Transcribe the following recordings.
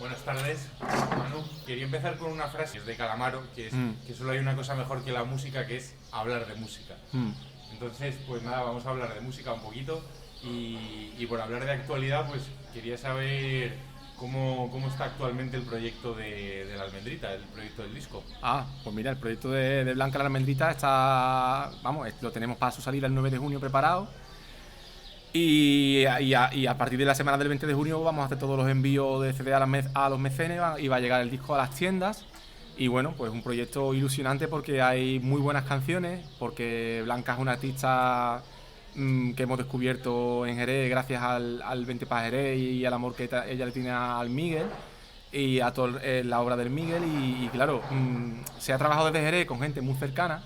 Buenas tardes, Manu. Quería empezar con una frase de Calamaro, que es que solo hay una cosa mejor que la música, que es hablar de música. Entonces, pues nada, vamos a hablar de música un poquito y por hablar de actualidad, pues quería saber cómo está actualmente el proyecto de La Almendrita, el proyecto del disco. Pues mira, el proyecto de Blanca la Almendrita está, vamos, lo tenemos para su salida el 9 de junio preparado. Y a partir de la semana del 20 de junio vamos a hacer todos los envíos de CD a los mecenes y va a llegar el disco a las tiendas. Y bueno, pues un proyecto ilusionante porque hay muy buenas canciones, porque Blanca es una artista que hemos descubierto en Jerez gracias al 20 para Jerez y al amor que ella le tiene al Miguel y a toda la obra del Miguel. Y claro, se ha trabajado desde Jerez con gente muy cercana,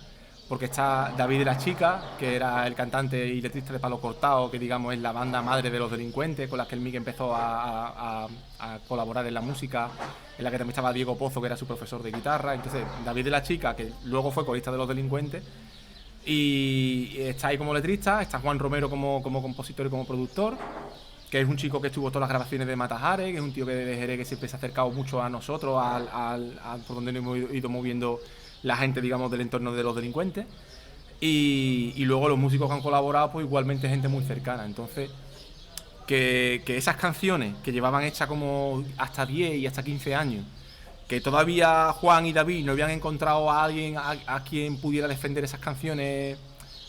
porque está David de la Chica, que era el cantante y letrista de Palo Cortado, que digamos es la banda madre de Los Delincuentes, con la que el Miguel empezó a colaborar en la música, en la que también estaba Diego Pozo, que era su profesor de guitarra. Entonces David de la Chica, que luego fue corista de Los Delincuentes, y está ahí como letrista. Está Juan Romero como compositor y como productor, que es un chico que estuvo todas las grabaciones de Matajare, que es un tío que de Jerez que siempre se ha acercado mucho a nosotros, por donde nos hemos ido moviendo la gente, digamos, del entorno de Los Delincuentes. Y luego los músicos que han colaborado, pues igualmente gente muy cercana. Entonces, que esas canciones que llevaban hechas como hasta 10 y hasta 15 años, que todavía Juan y David no habían encontrado a alguien a quien pudiera defender esas canciones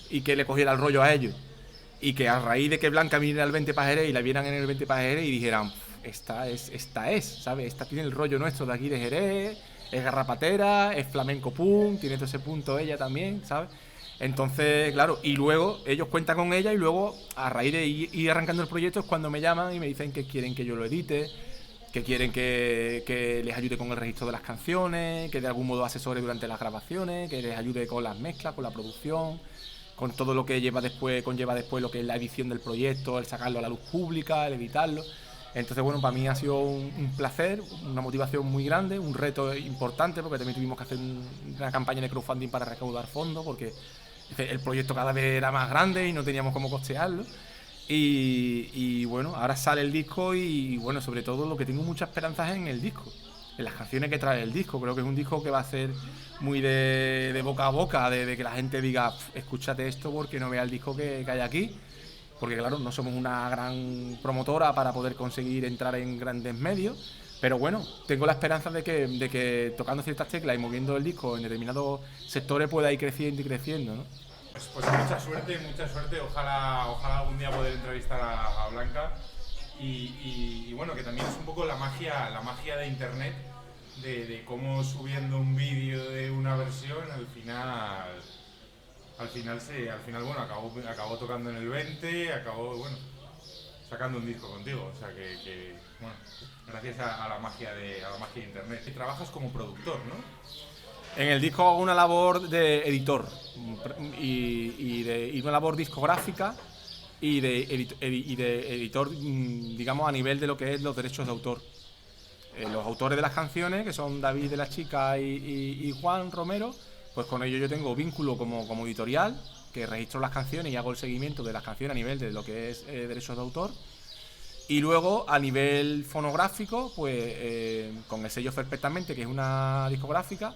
y que le cogiera el rollo a ellos, y que a raíz de que Blanca viniera al 20 para Jerez y la vieran en el 20 para Jerez y dijeran, esta es, ¿sabes? Esta tiene el rollo nuestro de aquí de Jerez, es garrapatera, es flamenco punk, tiene todo ese punto ella también, ¿sabes? Entonces, claro, y luego ellos cuentan con ella y luego a raíz de ir arrancando el proyecto es cuando me llaman y me dicen que quieren que yo lo edite, que quieren que les ayude con el registro de las canciones, que de algún modo asesore durante las grabaciones, que les ayude con las mezclas, con la producción, con todo lo que conlleva después lo que es la edición del proyecto, el sacarlo a la luz pública, el editarlo. Entonces, bueno, para mí ha sido un placer, una motivación muy grande, un reto importante, porque también tuvimos que hacer una campaña de crowdfunding para recaudar fondos, porque el proyecto cada vez era más grande y no teníamos cómo costearlo. Y bueno, ahora sale el disco y bueno, sobre todo lo que tengo muchas esperanzas es en el disco, en las canciones que trae el disco. Creo que es un disco que va a ser muy de boca a boca, de que la gente diga, escúchate esto porque no vea el disco que hay aquí. Porque claro, no somos una gran promotora para poder conseguir entrar en grandes medios, pero bueno, tengo la esperanza de que tocando ciertas teclas y moviendo el disco en determinados sectores pueda ir creciendo y creciendo, ¿no? Pues mucha suerte. Ojalá algún día poder entrevistar a Blanca. Y bueno, que también es un poco la magia de internet, de cómo subiendo un vídeo de una versión al final bueno, acabó tocando en el 20, acabó bueno, sacando un disco contigo, o sea que bueno, gracias a la magia de internet. Y trabajas como productor, ¿no? En el disco hago una labor de editor y una labor discográfica y de editor, digamos, a nivel de lo que es los derechos de autor. Los autores de las canciones, que son David de la Chica y Juan Romero, pues con ellos yo tengo vínculo como editorial, que registro las canciones y hago el seguimiento de las canciones a nivel de lo que es derechos de autor. Y luego a nivel fonográfico, pues con el sello Perfectamente, que es una discográfica,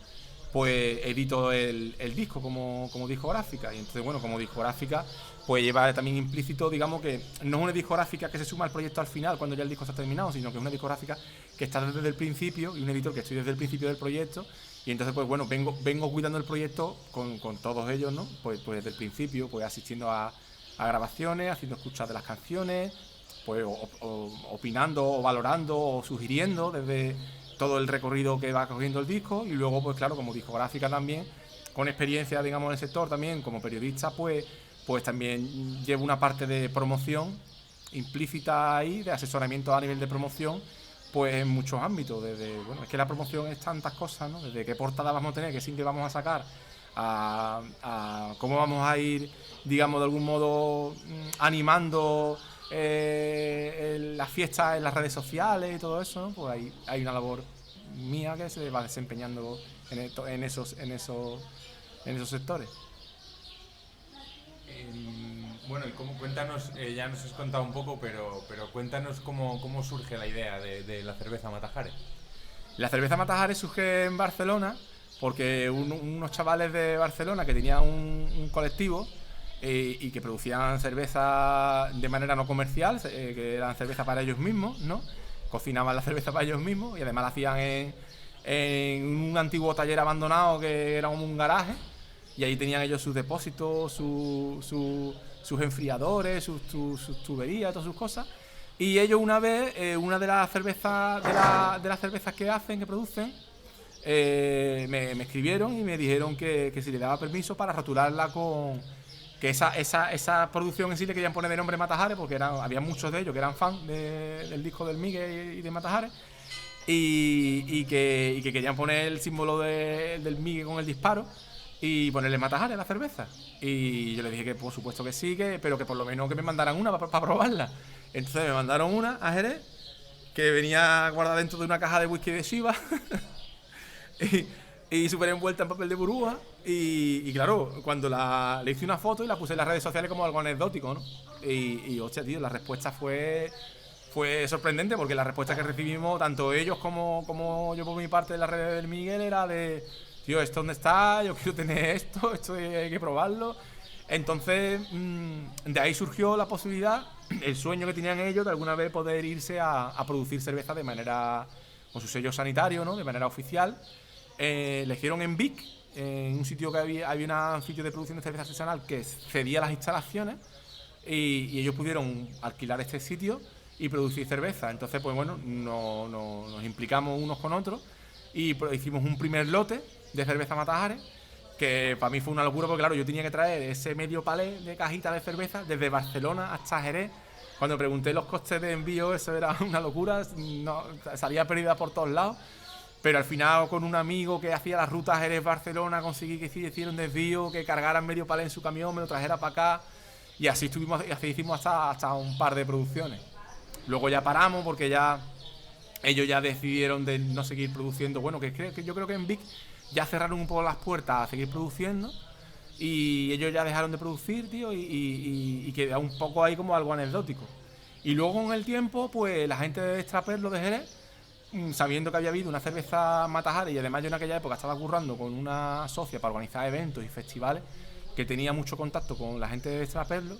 pues edito el disco como discográfica. Y entonces, bueno, como discográfica, pues lleva también implícito, digamos, que no es una discográfica que se suma al proyecto al final, cuando ya el disco está terminado, sino que es una discográfica que está desde el principio y un editor que estoy desde el principio del proyecto. Y entonces, pues bueno, vengo cuidando el proyecto con todos ellos, ¿no? Pues desde el principio, pues asistiendo a grabaciones, haciendo escuchas de las canciones, pues opinando o valorando o sugiriendo desde todo el recorrido que va cogiendo el disco. Y luego, pues claro, como discográfica también, con experiencia, digamos, en el sector también, como periodista, pues también llevo una parte de promoción implícita ahí, de asesoramiento a nivel de promoción, pues en muchos ámbitos, desde, bueno, es que la promoción es tantas cosas, ¿no? Desde qué portada vamos a tener, qué single vamos a sacar, a cómo vamos a ir, digamos, de algún modo animando las fiestas en las redes sociales y todo eso, ¿no? Pues hay una labor mía que se va desempeñando en esos sectores. Bueno, y cuéntanos, ya nos has contado un poco, pero cuéntanos cómo surge la idea de la cerveza Mata-Hari. La cerveza Mata-Hari surge en Barcelona porque unos chavales de Barcelona que tenían un colectivo y que producían cerveza de manera no comercial, que eran cerveza para ellos mismos, ¿no? Cocinaban la cerveza para ellos mismos y además la hacían en un antiguo taller abandonado que era como un garaje, y ahí tenían ellos sus depósitos, sus enfriadores, sus tuberías, todas sus cosas. Y ellos una vez, una de las cervezas de las cervezas que hacen, que producen, me escribieron y me dijeron que si le daba permiso para rotularla con... que esa producción en sí le querían poner de nombre Mata-Hari, porque había muchos de ellos que eran fan del disco del Migue y de Mata-Hari, y que querían poner el símbolo del Migue con el disparo y ponerle Mata-Hari a la cerveza. Y yo les dije que por supuesto que sí, pero que por lo menos que me mandaran una para probarla. Entonces me mandaron una a Jerez, que venía guardada dentro de una caja de whisky de Shiva y súper envuelta en papel de burbuja. Y claro, cuando le hice una foto y la puse en las redes sociales como algo anecdótico, ¿no? Y hostia, tío, la respuesta fue sorprendente, porque la respuesta que recibimos, tanto ellos como yo por mi parte de las redes del Miguel, era de... Tío, ¿esto dónde está? Yo quiero tener esto hay que probarlo. Entonces, de ahí surgió la posibilidad, el sueño que tenían ellos de alguna vez poder irse a producir cerveza de manera, con su sello sanitario, ¿no? De manera oficial. Le hicieron en Vic, en un sitio que había un sitio de producción de cerveza artesanal que cedía las instalaciones, y ellos pudieron alquilar este sitio y producir cerveza. Entonces, pues bueno, nos implicamos unos con otros y hicimos un primer lote de cerveza Mata-Hari, que para mí fue una locura, porque claro, yo tenía que traer ese medio palé de cajita de cerveza desde Barcelona hasta Jerez. Cuando pregunté los costes de envío, eso era una locura, salía perdida por todos lados. Pero al final, con un amigo que hacía las rutas Jerez-Barcelona, conseguí que hiciera un desvío, que cargaran medio palé en su camión, me lo trajera para acá, y así hicimos hasta un par de producciones. Luego ya paramos porque ellos ya decidieron de no seguir produciendo. Bueno, que yo creo que en Vic ya cerraron un poco las puertas a seguir produciendo, y ellos ya dejaron de producir, tío, y queda un poco ahí como algo anecdótico. Y luego con el tiempo, pues la gente de Extraperlo de Jerez, sabiendo que había habido una cerveza Mata-Hari, y además yo en aquella época estaba currando con una socia para organizar eventos y festivales, que tenía mucho contacto con la gente de Extraperlo,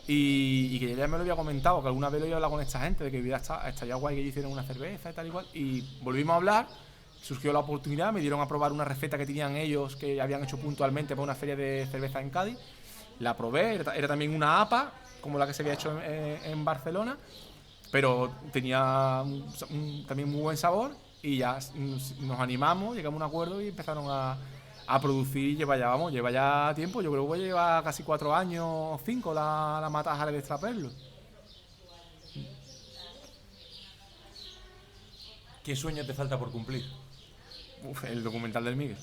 y que ya me lo había comentado, que alguna vez lo había hablado con esta gente, de que hubiera estaría guay que ellos hicieran una cerveza y tal igual, y volvimos a hablar, surgió la oportunidad, me dieron a probar una receta que tenían ellos, que habían hecho puntualmente para una feria de cerveza en Cádiz. La probé, era también una APA, como la que se había hecho en Barcelona, pero tenía también muy buen sabor, y ya nos animamos, llegamos a un acuerdo y empezaron a producir. Lleva ya tiempo, yo creo que lleva casi 4 años o 5 la Mata-Hari de Extraperlo. ¿Qué sueño te falta por cumplir? El documental del Miguel,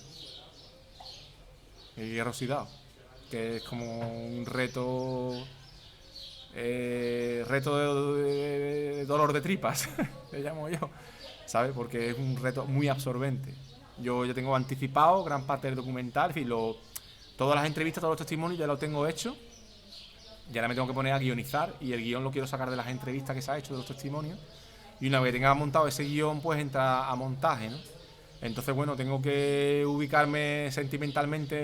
el Hierro Oxidado, que es como un reto de dolor de tripas, le llamo yo, ¿sabes? Porque es un reto muy absorbente. Yo ya tengo anticipado gran parte del documental, en fin, todas las entrevistas, todos los testimonios ya lo tengo hecho, y ahora me tengo que poner a guionizar, y el guión lo quiero sacar de las entrevistas que se ha hecho, de los testimonios, y una vez que tenga montado ese guión, pues entra a montaje, ¿no? Entonces, bueno, tengo que ubicarme sentimentalmente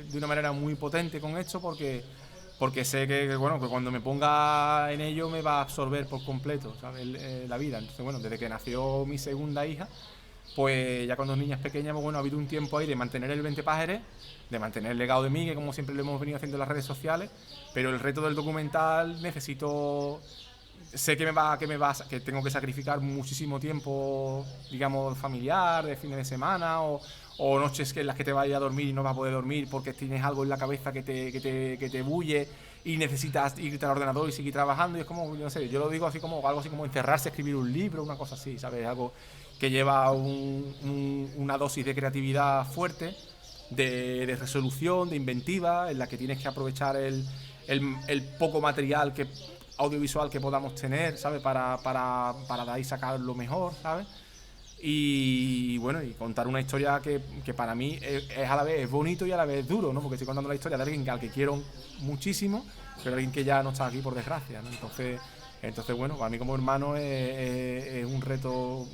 de una manera muy potente con esto, porque sé que cuando me ponga en ello me va a absorber por completo, ¿sabes? La vida. Entonces, bueno, desde que nació mi segunda hija, pues ya con 2 niñas pequeñas, pues bueno, ha habido un tiempo ahí de mantener el 20 Pájares, de mantener el legado de Migue, como siempre lo hemos venido haciendo en las redes sociales, pero el reto del documental sé que tengo que sacrificar muchísimo tiempo, digamos, familiar, de fines de semana, o noches en las que te vas a ir a dormir y no vas a poder dormir porque tienes algo en la cabeza que te bulle y necesitas irte al ordenador y seguir trabajando. Y es como, no sé, yo lo digo así como algo así como encerrarse a escribir un libro, una cosa así, ¿sabes? Algo que lleva una dosis de creatividad fuerte, de resolución, de inventiva, en la que tienes que aprovechar el poco material audiovisual que podamos tener, ¿sabes? Para de ahí sacar lo mejor, ¿sabes? Y bueno, y contar una historia que para mí es a la vez es bonito y a la vez duro, ¿no? Porque estoy contando la historia de alguien al que quiero muchísimo, pero alguien que ya no está aquí por desgracia, ¿no? Entonces bueno, para mí como hermano es un reto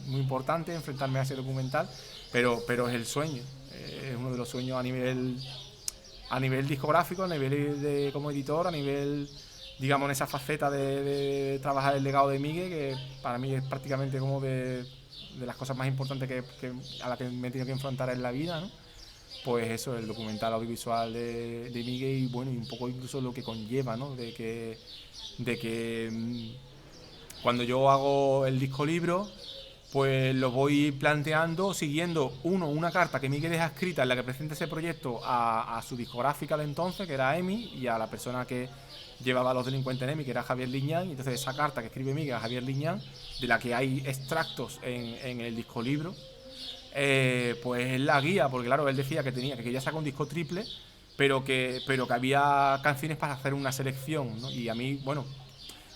muy importante enfrentarme a ese documental, pero es el sueño, es uno de los sueños a nivel discográfico, a nivel de como editor, a nivel, digamos, en esa faceta de trabajar el legado de Miguel, que para mí es prácticamente como de las cosas más importantes a las que me he tenido que enfrentar en la vida, ¿no? Pues eso, el documental audiovisual de Miguel, y bueno, y un poco incluso lo que conlleva, ¿no? De que cuando yo hago el disco libro, pues lo voy planteando siguiendo una carta que Miguel deja escrita en la que presenta ese proyecto a su discográfica de entonces, que era EMI, y a la persona que llevaba a Los Delincuentes en EMI, que era Javier Liñán. Y entonces esa carta que escribe Miguel a Javier Liñán, de la que hay extractos en el disco libro, pues es la guía, porque claro, él decía que quería sacar un disco triple, pero que había canciones para hacer una selección, ¿no? Y a mí, bueno,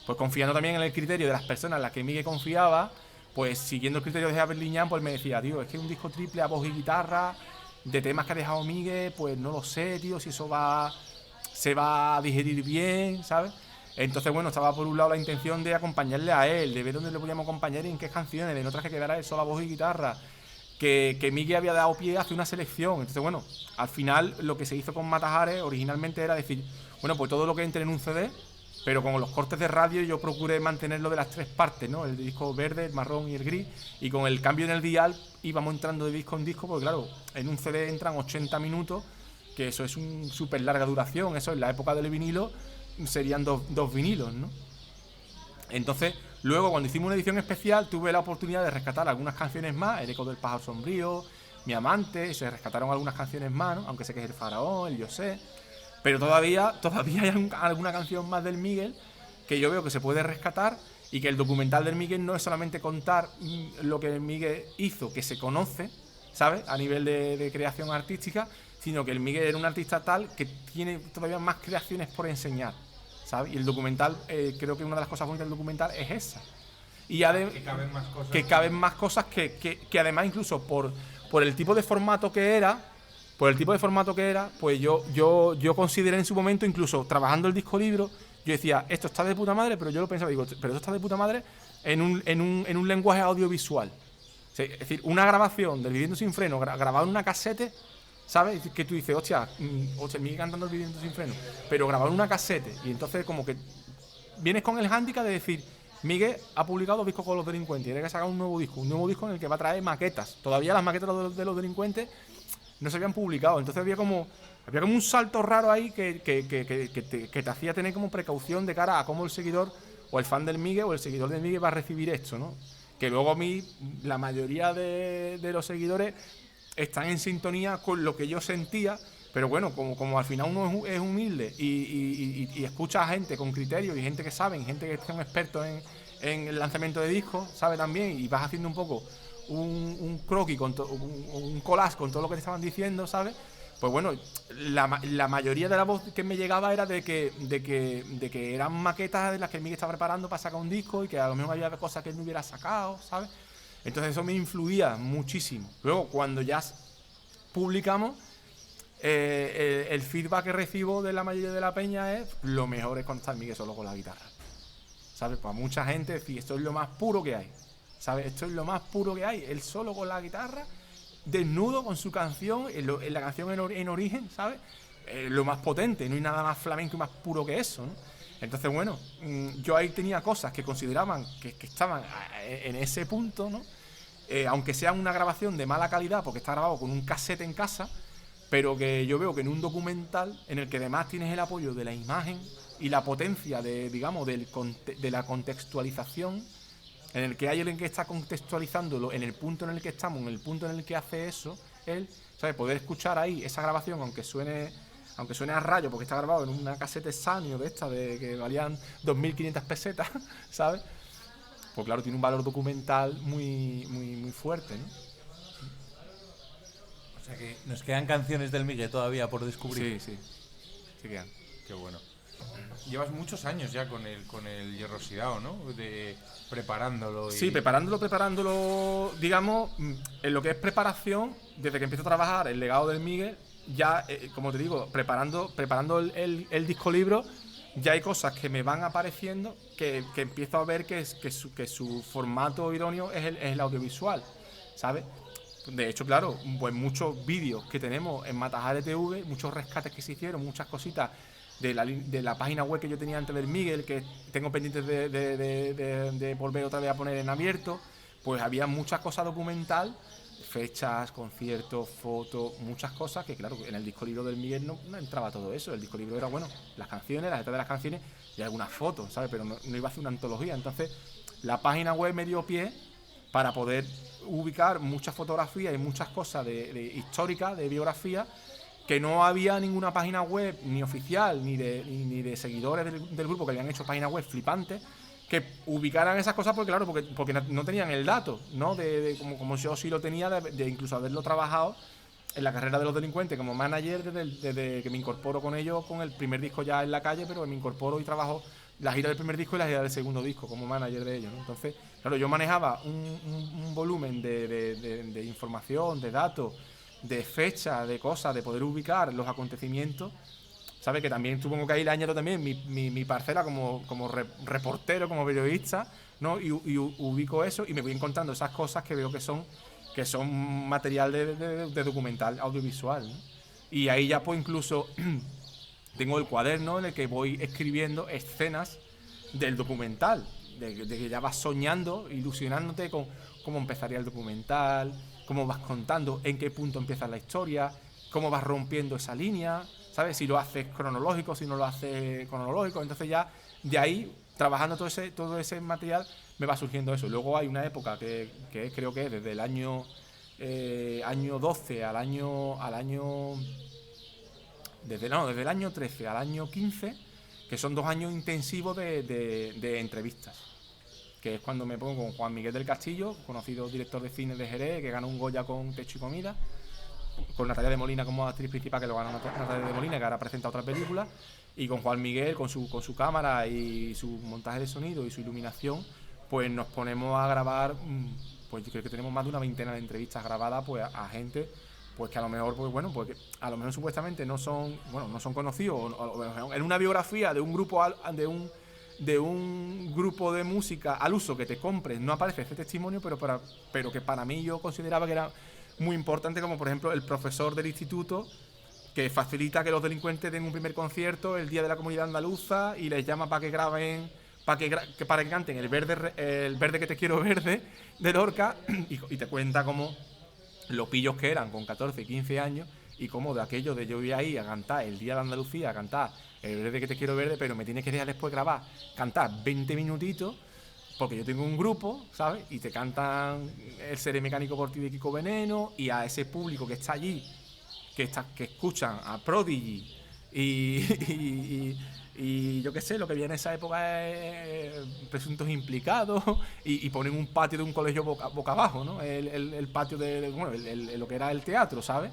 pues confiando también en el criterio de las personas en las que Miguel confiaba, pues siguiendo el criterio de Javier Liñán, pues me decía, tío, es que un disco triple a voz y guitarra, de temas que ha dejado Miguel, pues no lo sé, tío, si eso se va a digerir bien, ¿sabes? Entonces, bueno, estaba por un lado la intención de acompañarle a él, de ver dónde le podíamos acompañar y en qué canciones, de no traje que quedara él solo a voz y guitarra, que Miguel había dado pie a hacer una selección. Entonces, bueno, al final lo que se hizo con Matajares originalmente era decir, bueno, pues todo lo que entre en un CD, pero con los cortes de radio yo procuré mantenerlo de las tres partes, ¿no? El disco verde, el marrón y el gris, y con el cambio en el dial íbamos entrando de disco en disco, porque claro, en un CD entran 80 minutos, que eso es un súper larga duración, eso en la época del vinilo serían dos vinilos, ¿no? Entonces, luego cuando hicimos una edición especial tuve la oportunidad de rescatar algunas canciones más, El eco del pájaro sombrío, Mi amante, se rescataron algunas canciones más, ¿no? Aunque sé que es El faraón, el Yo sé, pero todavía hay alguna canción más del Miguel que yo veo que se puede rescatar, y que el documental del Miguel no es solamente contar lo que el Miguel hizo, que se conoce, ¿sabes? A nivel de creación artística, sino que el Miguel era un artista tal que tiene todavía más creaciones por enseñar, ¿sabes? Y el documental, creo que una de las cosas bonitas del documental es esa. Y que caben más cosas. Que caben más cosas que además incluso por el tipo de formato que era, pues yo consideré en su momento, incluso trabajando el disco libro, yo decía, esto está de puta madre, pero yo lo pensaba, digo, pero esto está de puta madre en un lenguaje audiovisual. O sea, es decir, una grabación del Viviendo sin freno, grabado en una casete, ¿sabes? Que tú dices, hostia, Miguel cantando el Viviendo sin freno, pero grabado en una casete, y entonces como que vienes con el hándicap de decir, Miguel ha publicado 2 discos con Los Delincuentes, y tiene que sacar un nuevo disco en el que va a traer maquetas. Todavía las maquetas de Los Delincuentes no se habían publicado, entonces había como un salto raro ahí que te hacía tener como precaución de cara a cómo el seguidor o el fan del Miguel o el seguidor del Miguel va a recibir esto, ¿no? Que luego a mí, la mayoría de los seguidores están en sintonía con lo que yo sentía, pero bueno, como al final uno es humilde y escucha a gente con criterio y gente que sabe, gente que son expertos en el lanzamiento de discos, sabe también, y vas haciendo un poco un croquis, un collage con todo lo que te estaban diciendo, ¿sabes? Pues bueno, la mayoría de la voz que me llegaba era de que eran maquetas de las que Miguel estaba preparando para sacar un disco, y que a lo mejor había cosas que él no hubiera sacado, ¿sabes? Entonces eso me influía muchísimo. Luego, cuando ya publicamos, el feedback que recibo de la mayoría de la peña es, lo mejor es cuando está el Miguel solo con la guitarra, ¿sabes? Para mucha gente decir, esto es lo más puro que hay, ¿sabes? Esto es lo más puro que hay, él solo con la guitarra, desnudo con su canción, en la canción en origen, ¿sabes? Lo más potente, no hay nada más flamenco y más puro que eso, ¿no? Entonces, bueno, yo ahí tenía cosas que consideraban que estaban en ese punto, ¿no? Aunque sea una grabación de mala calidad, porque está grabado con un casete en casa, pero que yo veo que en un documental, en el que además tienes el apoyo de la imagen y la potencia de la contextualización, en el que hay alguien que está contextualizándolo en el punto en el que estamos, en el punto en el que hace eso, él, ¿sabes? Poder escuchar ahí esa grabación, aunque suene a rayo, porque está grabado en una casete Sanyo de esta, de que valían 2.500 pesetas, ¿sabes? Pues claro, tiene un valor documental muy, muy, muy fuerte, ¿no? O sea que nos quedan canciones del Miguel todavía por descubrir. Sí quedan. Qué bueno. Llevas muchos años ya con el Hierro Oxidado, ¿no? Preparándolo. Sí, preparándolo, digamos, en lo que es preparación, desde que empiezo a trabajar el legado del Miguel, ya, como te digo, preparando el disco libro, ya hay cosas que me van apareciendo que empiezo a ver que su formato idóneo es el audiovisual, ¿sabes? De hecho, claro, pues muchos vídeos que tenemos en Matajare TV, muchos rescates que se hicieron, muchas cositas de la página web que yo tenía antes del Miguel, que tengo pendientes de volver otra vez a poner en abierto, pues había muchas cosas documental, fechas, conciertos, fotos, muchas cosas que, claro, en el disco libro del Miguel no entraba todo eso. El disco libro era, bueno, las canciones, las letras de las canciones y algunas fotos, ¿sabes? Pero no iba a hacer una antología. Entonces, la página web me dio pie para poder ubicar muchas fotografías y muchas cosas de históricas, de biografía, que no había ninguna página web, ni oficial, ni de seguidores del grupo, que habían hecho páginas web flipantes, que ubicaran esas cosas, porque claro, porque no tenían el dato, ¿no? Como yo sí lo tenía, de incluso haberlo trabajado en la carrera de Los Delincuentes como manager desde que me incorporo con ellos, con el primer disco ya en la calle, pero me incorporo y trabajo la gira del primer disco y la gira del segundo disco como manager de ellos, ¿no? Entonces, claro, yo manejaba un volumen de información, de datos, de fechas, de cosas, de poder ubicar los acontecimientos, ¿sabes? Que también supongo que ahí le añado también mi parcela como reportero, como periodista, ¿no? Y ubico eso y me voy encontrando esas cosas que veo que son material de documental audiovisual, ¿no? Y ahí ya pues incluso tengo el cuaderno en el que voy escribiendo escenas del documental, de que ya vas soñando, ilusionándote con cómo empezaría el documental, cómo vas contando, en qué punto empieza la historia, cómo vas rompiendo esa línea, ¿sabes? Si lo haces cronológico, si no lo haces cronológico. Entonces ya de ahí, trabajando todo ese material, me va surgiendo eso. Luego hay una época que creo que es desde el año 12 desde el año 13 al año 15, que son 2 años intensivos de entrevistas, que es cuando me pongo con Juan Miguel del Castillo, conocido director de cine de Jerez, que ganó un Goya con Techo y Comida, con Natalia de Molina como actriz principal, que lo ganó Natalia de Molina, que ahora presenta otra película, y con Juan Miguel, con su cámara y su montaje de sonido y su iluminación, pues nos ponemos a grabar, pues yo creo que tenemos más de una veintena de entrevistas grabadas pues a gente pues que a lo mejor, pues bueno, pues que a lo mejor supuestamente no son conocidos, o en una biografía de un grupo de un grupo de música al uso que te compres no aparece este testimonio, pero que para mí yo consideraba que era muy importante, como por ejemplo el profesor del instituto que facilita que los delincuentes den un primer concierto el día de la comunidad andaluza y les llama para que graben, para que canten el verde que te quiero verde de Lorca y te cuenta cómo los pillos que eran con 14 y 15 años y cómo de aquello de yo ir ahí a cantar el día de Andalucía, a cantar el verde que te quiero verde, pero me tienes que dejar después grabar, cantar 20 minutitos porque yo tengo un grupo, ¿sabes? Y te cantan El seré mecánico por ti de Kiko Veneno, y a ese público que está allí, que escuchan a Prodigy y yo qué sé, lo que viene en esa época es presuntos implicados y ponen un patio de un colegio boca abajo, ¿no? El patio lo que era el teatro, ¿sabes?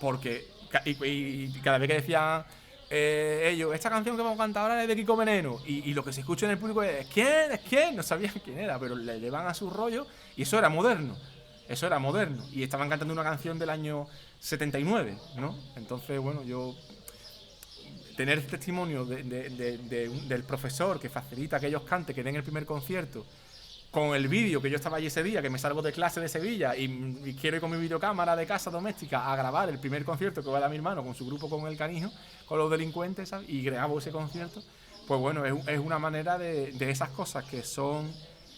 Porque y cada vez que decían ellos, esta canción que vamos a cantar ahora es de Kiko Veneno, y lo que se escucha en el público es ¿quién? No sabían quién era, pero le llevan a su rollo, y eso era moderno, y estaban cantando una canción del año 79, ¿no? Entonces, bueno, yo tener el testimonio del profesor que facilita que ellos canten, que den el primer concierto, con el vídeo que yo estaba allí ese día, que me salgo de clase de Sevilla y quiero ir con mi videocámara de casa doméstica a grabar el primer concierto que va a dar mi hermano con su grupo, con el Canijo, con los delincuentes, ¿sabes? Y grabo ese concierto, pues bueno, es una manera de esas cosas que son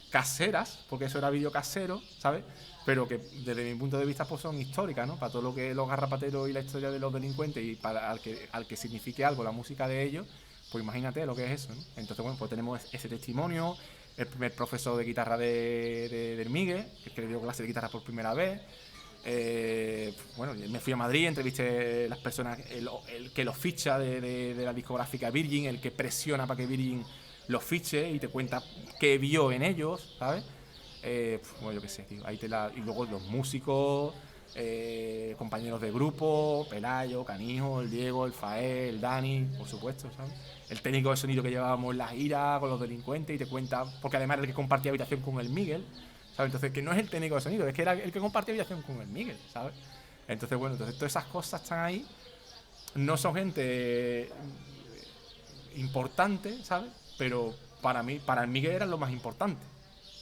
caseras, porque eso era vídeo casero, ¿sabes? Pero que desde mi punto de vista pues son históricas, ¿no? Para todo lo que es los garrapateros y la historia de los delincuentes, y para al que signifique algo la música de ellos, pues imagínate lo que es eso, ¿no? Entonces, bueno, pues tenemos ese testimonio, el primer profesor de guitarra del Miguel, que le dio clase de guitarra por primera vez. Bueno, me fui a Madrid, entrevisté las personas, el que los ficha de la discográfica Virgin, el que presiona para que Virgin los fiche y te cuenta qué vio en ellos, ¿sabes? Bueno, yo qué sé, tío, y luego los músicos, compañeros de grupo, Pelayo, Canijo, el Diego, el Faé, el Dani, por supuesto, ¿sabes? El técnico de sonido que llevábamos en la gira con los delincuentes, y te cuenta, porque además era el que compartía habitación con el Miguel, ¿sabes? Entonces, que no es el técnico de sonido, es que era el que compartía habitación con el Miguel, ¿sabes? Entonces, bueno, todas esas cosas están ahí no son gente importante, ¿sabes? Pero para el Miguel eran lo más importante,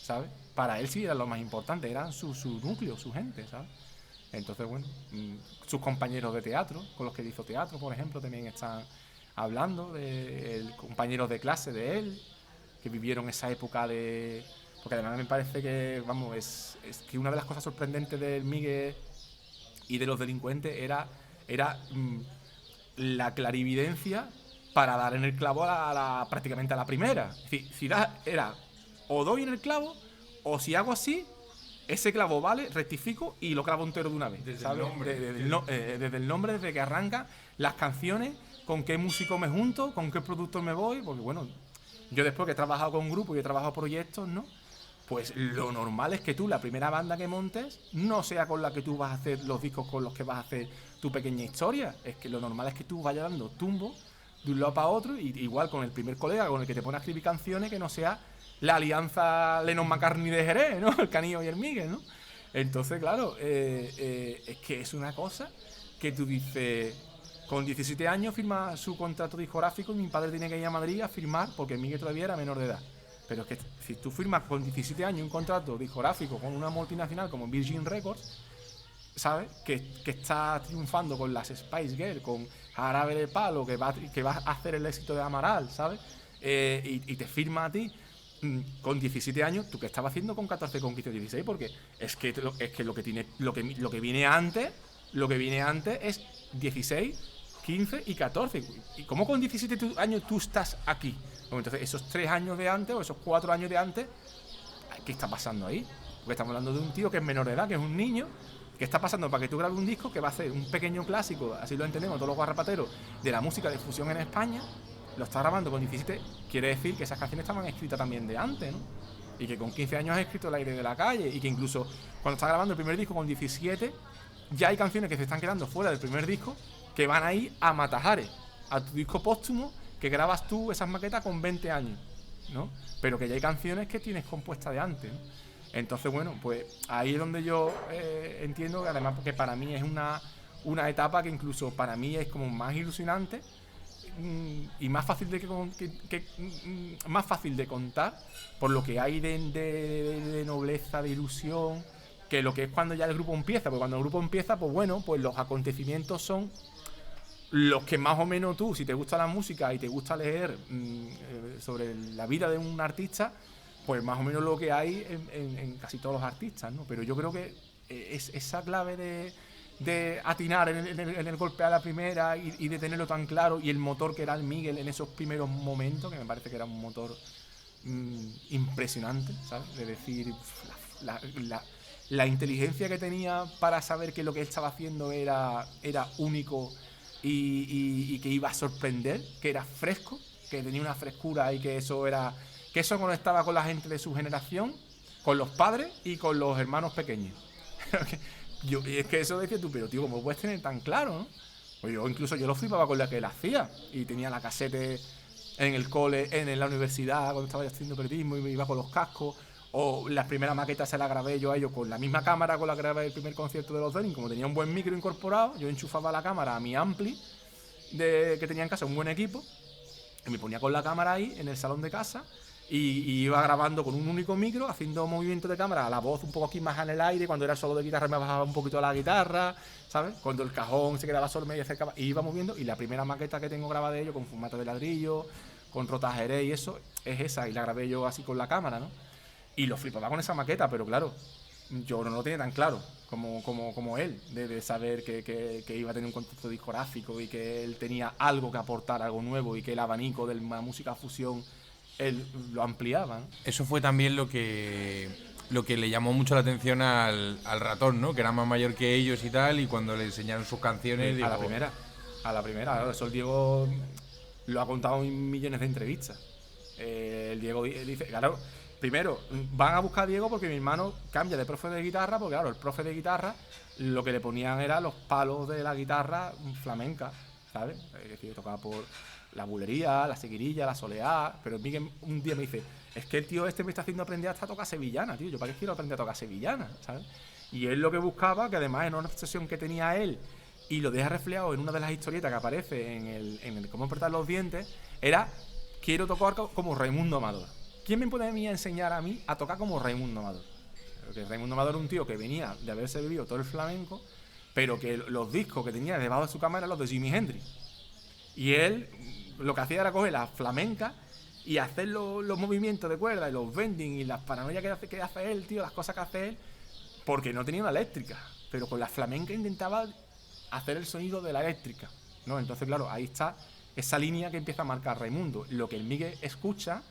¿sabes? Para él sí era lo más importante, eran su núcleo, su gente, ¿sabes? Entonces, bueno, sus compañeros de teatro, con los que hizo teatro, por ejemplo, también están hablando de compañeros de clase de él, que vivieron esa época de... Porque además me parece que, vamos, es que una de las cosas sorprendentes del Miguel y de los delincuentes era la clarividencia para dar en el clavo prácticamente a la primera. Es decir, si era o doy en el clavo, o si hago así, ese clavo vale, rectifico y lo clavo entero de una vez. Desde ¿sabes? el nombre. Desde el nombre, desde que arranca las canciones, con qué músico me junto, con qué productor me voy, porque bueno, yo después que he trabajado con grupos y he trabajado proyectos, ¿no? Pues lo normal es que tú, la primera banda que montes, no sea con la que tú vas a hacer los discos con los que vas a hacer tu pequeña historia. Es que lo normal es que tú vayas dando tumbo de un lado para otro, y igual con el primer colega con el que te pones a escribir canciones, que no sea la alianza Lennon-McCartney de Jerez, ¿no? El Canillo y el Miguel, ¿no? Entonces, claro, es que es una cosa que tú dices... Con 17 años firma su contrato discográfico y mi padre tiene que ir a Madrid a firmar porque Miguel todavía era menor de edad. Pero es que si tú firmas con 17 años un contrato discográfico con una multinacional como Virgin Records, ¿sabes? Que está triunfando con las Spice Girls, con Jarabe de Palo, que va a hacer el éxito de Amaral, ¿sabes? Y te firma a ti con 17 años, ¿tú qué estabas haciendo con 14, con 15, 16? Porque es que lo que viene antes es 16, 15 y 14. ¿Y cómo con 17 años tú estás aquí? Entonces, esos 3 años de antes o esos 4 años de antes, ¿qué está pasando ahí? Porque estamos hablando de un tío que es menor de edad, que es un niño. ¿Qué está pasando para que tú grabes un disco que va a ser un pequeño clásico, así lo entendemos todos los garrapateros, de la música de fusión en España? Lo está grabando con 17, quiere decir que esas canciones estaban escritas también de antes, ¿no? Y que con 15 años has escrito El aire de la calle, y que incluso cuando está grabando el primer disco con 17, ya hay canciones que se están quedando fuera del primer disco que van a ir a Matajares, a tu disco póstumo, que grabas tú esas maquetas con 20 años, ¿no? Pero que ya hay canciones que tienes compuestas de antes, ¿no? Entonces, bueno, pues ahí es donde yo entiendo que además, porque para mí es una etapa que incluso para mí es como más ilusionante y más fácil más fácil de contar por lo que hay de nobleza, de ilusión, que lo que es cuando ya el grupo empieza. Porque cuando el grupo empieza, pues bueno, pues los acontecimientos son los que más o menos tú, si te gusta la música y te gusta leer sobre la vida de un artista, pues más o menos lo que hay en casi todos los artistas, ¿no? Pero yo creo que es esa clave de atinar en el golpe a la primera y de tenerlo tan claro, y el motor que era el Miguel en esos primeros momentos, que me parece que era un motor impresionante, ¿sabes? De decir, la inteligencia que tenía para saber que lo que él estaba haciendo era único y que iba a sorprender, que era fresco, que tenía una frescura y que eso conectaba con la gente de su generación, con los padres y con los hermanos pequeños. Y es que eso decía tú, pero tío, ¿cómo lo puedes tener tan claro, no? Pues yo lo flipaba con la que él hacía, y tenía la casete en el cole, en la universidad, cuando estaba haciendo periodismo, y me iba con los cascos. O las primeras maquetas se las grabé yo a ellos con la misma cámara con la que grabé el primer concierto de los Denim. Como tenía un buen micro incorporado, yo enchufaba la cámara a mi ampli que tenía en casa, un buen equipo, y me ponía con la cámara ahí en el salón de casa y iba grabando con un único micro, haciendo movimiento de cámara, la voz un poco aquí más en el aire. Cuando era solo de guitarra me bajaba un poquito a la guitarra, ¿sabes? Cuando el cajón se quedaba solo me acercaba y iba moviendo. Y la primera maqueta que tengo grabada de ellos con formato de ladrillo, con rotas Jerez y eso, es esa, y la grabé yo así con la cámara, ¿no? Y lo flipaba con esa maqueta, pero claro, yo no lo tenía tan claro como él, de saber que iba a tener un contexto discográfico y que él tenía algo que aportar, algo nuevo, y que el abanico de la música fusión él lo ampliaba, ¿no? Eso fue también lo que le llamó mucho la atención al Ratón, ¿no? Que era más mayor que ellos y tal, y cuando le enseñaron sus canciones... A la primera, eso el Diego lo ha contado en millones de entrevistas. El Diego dice, claro... Primero, van a buscar a Diego porque mi hermano cambia de profe de guitarra, porque claro, el profe de guitarra lo que le ponían era los palos de la guitarra flamenca, ¿sabes? Es decir, tocaba por la bulería, la seguirilla, la soleá, pero Miguel un día me dice, es que el tío este me está haciendo aprender hasta a tocar sevillana, tío, yo para qué quiero aprender a tocar sevillana, ¿sabes? Y él lo que buscaba, que además era una obsesión que tenía él y lo deja reflejado en una de las historietas que aparece en el cómo apretar los dientes, era quiero tocar como Raimundo Amador. ¿Quién me podía enseñar a mí a tocar como Raimundo Amador? Porque Raimundo Amador era un tío que venía de haberse vivido todo el flamenco, pero que los discos que tenía debajo de su cama eran los de Jimi Hendrix. Y él lo que hacía era coger la flamenca y hacer los movimientos de cuerda y los bending y las paranoias que hace él, tío, las cosas que hace él, porque no tenía una eléctrica, pero con la flamenca intentaba hacer el sonido de la eléctrica, ¿no? Entonces, claro, ahí está esa línea que empieza a marcar Raimundo, lo que el Miguel escucha.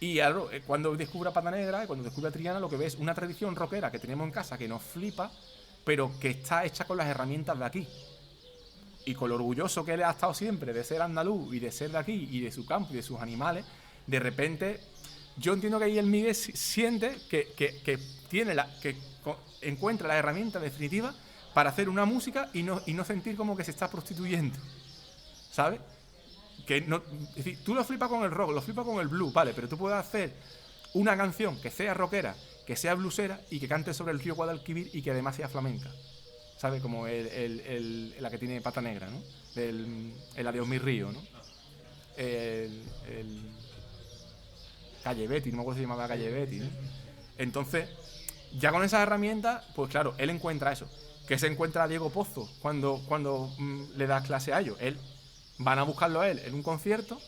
Y claro, cuando descubre a Pata Negra y cuando descubre a Triana, lo que ve es una tradición rockera que tenemos en casa que nos flipa, pero que está hecha con las herramientas de aquí. Y con lo orgulloso que él ha estado siempre de ser andaluz y de ser de aquí y de su campo y de sus animales, de repente yo entiendo que ahí el Miguel siente que encuentra la herramienta definitiva para hacer una música y no sentir como que se está prostituyendo, ¿sabes? Que no, es decir, tú lo flipas con el rock, lo flipas con el blues, vale, pero tú puedes hacer una canción que sea rockera, que sea bluesera y que cante sobre el río Guadalquivir y que además sea flamenca, ¿sabes? Como la que tiene Pata Negra, ¿no? El Adiós mi río, ¿no? El Calle Betty, no me acuerdo si se llamaba Calle Betty, ¿no? Entonces, ya con esas herramientas, pues claro, él encuentra eso. Que se encuentra a Diego Pozo cuando le das clase a ellos. Van a buscarlo a él en un concierto,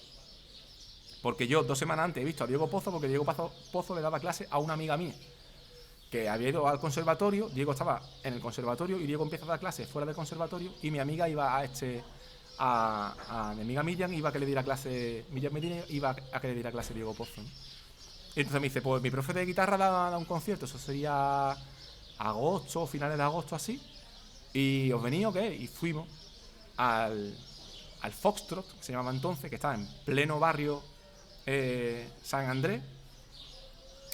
porque yo 2 semanas antes he visto a Diego Pozo, porque Diego Pozo le daba clase a una amiga mía que había ido al conservatorio. Diego estaba en el conservatorio y Diego empieza a dar clases fuera del conservatorio y mi amiga iba a mi amiga Miriam iba a que le diera clase, Miriam Medina iba a que le diera clase Diego Pozo, ¿no? Y entonces me dice, pues mi profe de guitarra da un concierto, eso sería agosto, finales de agosto así, y ¿os venís o qué? Y fuimos al Foxtrot, que se llamaba entonces, que estaba en pleno barrio San Andrés,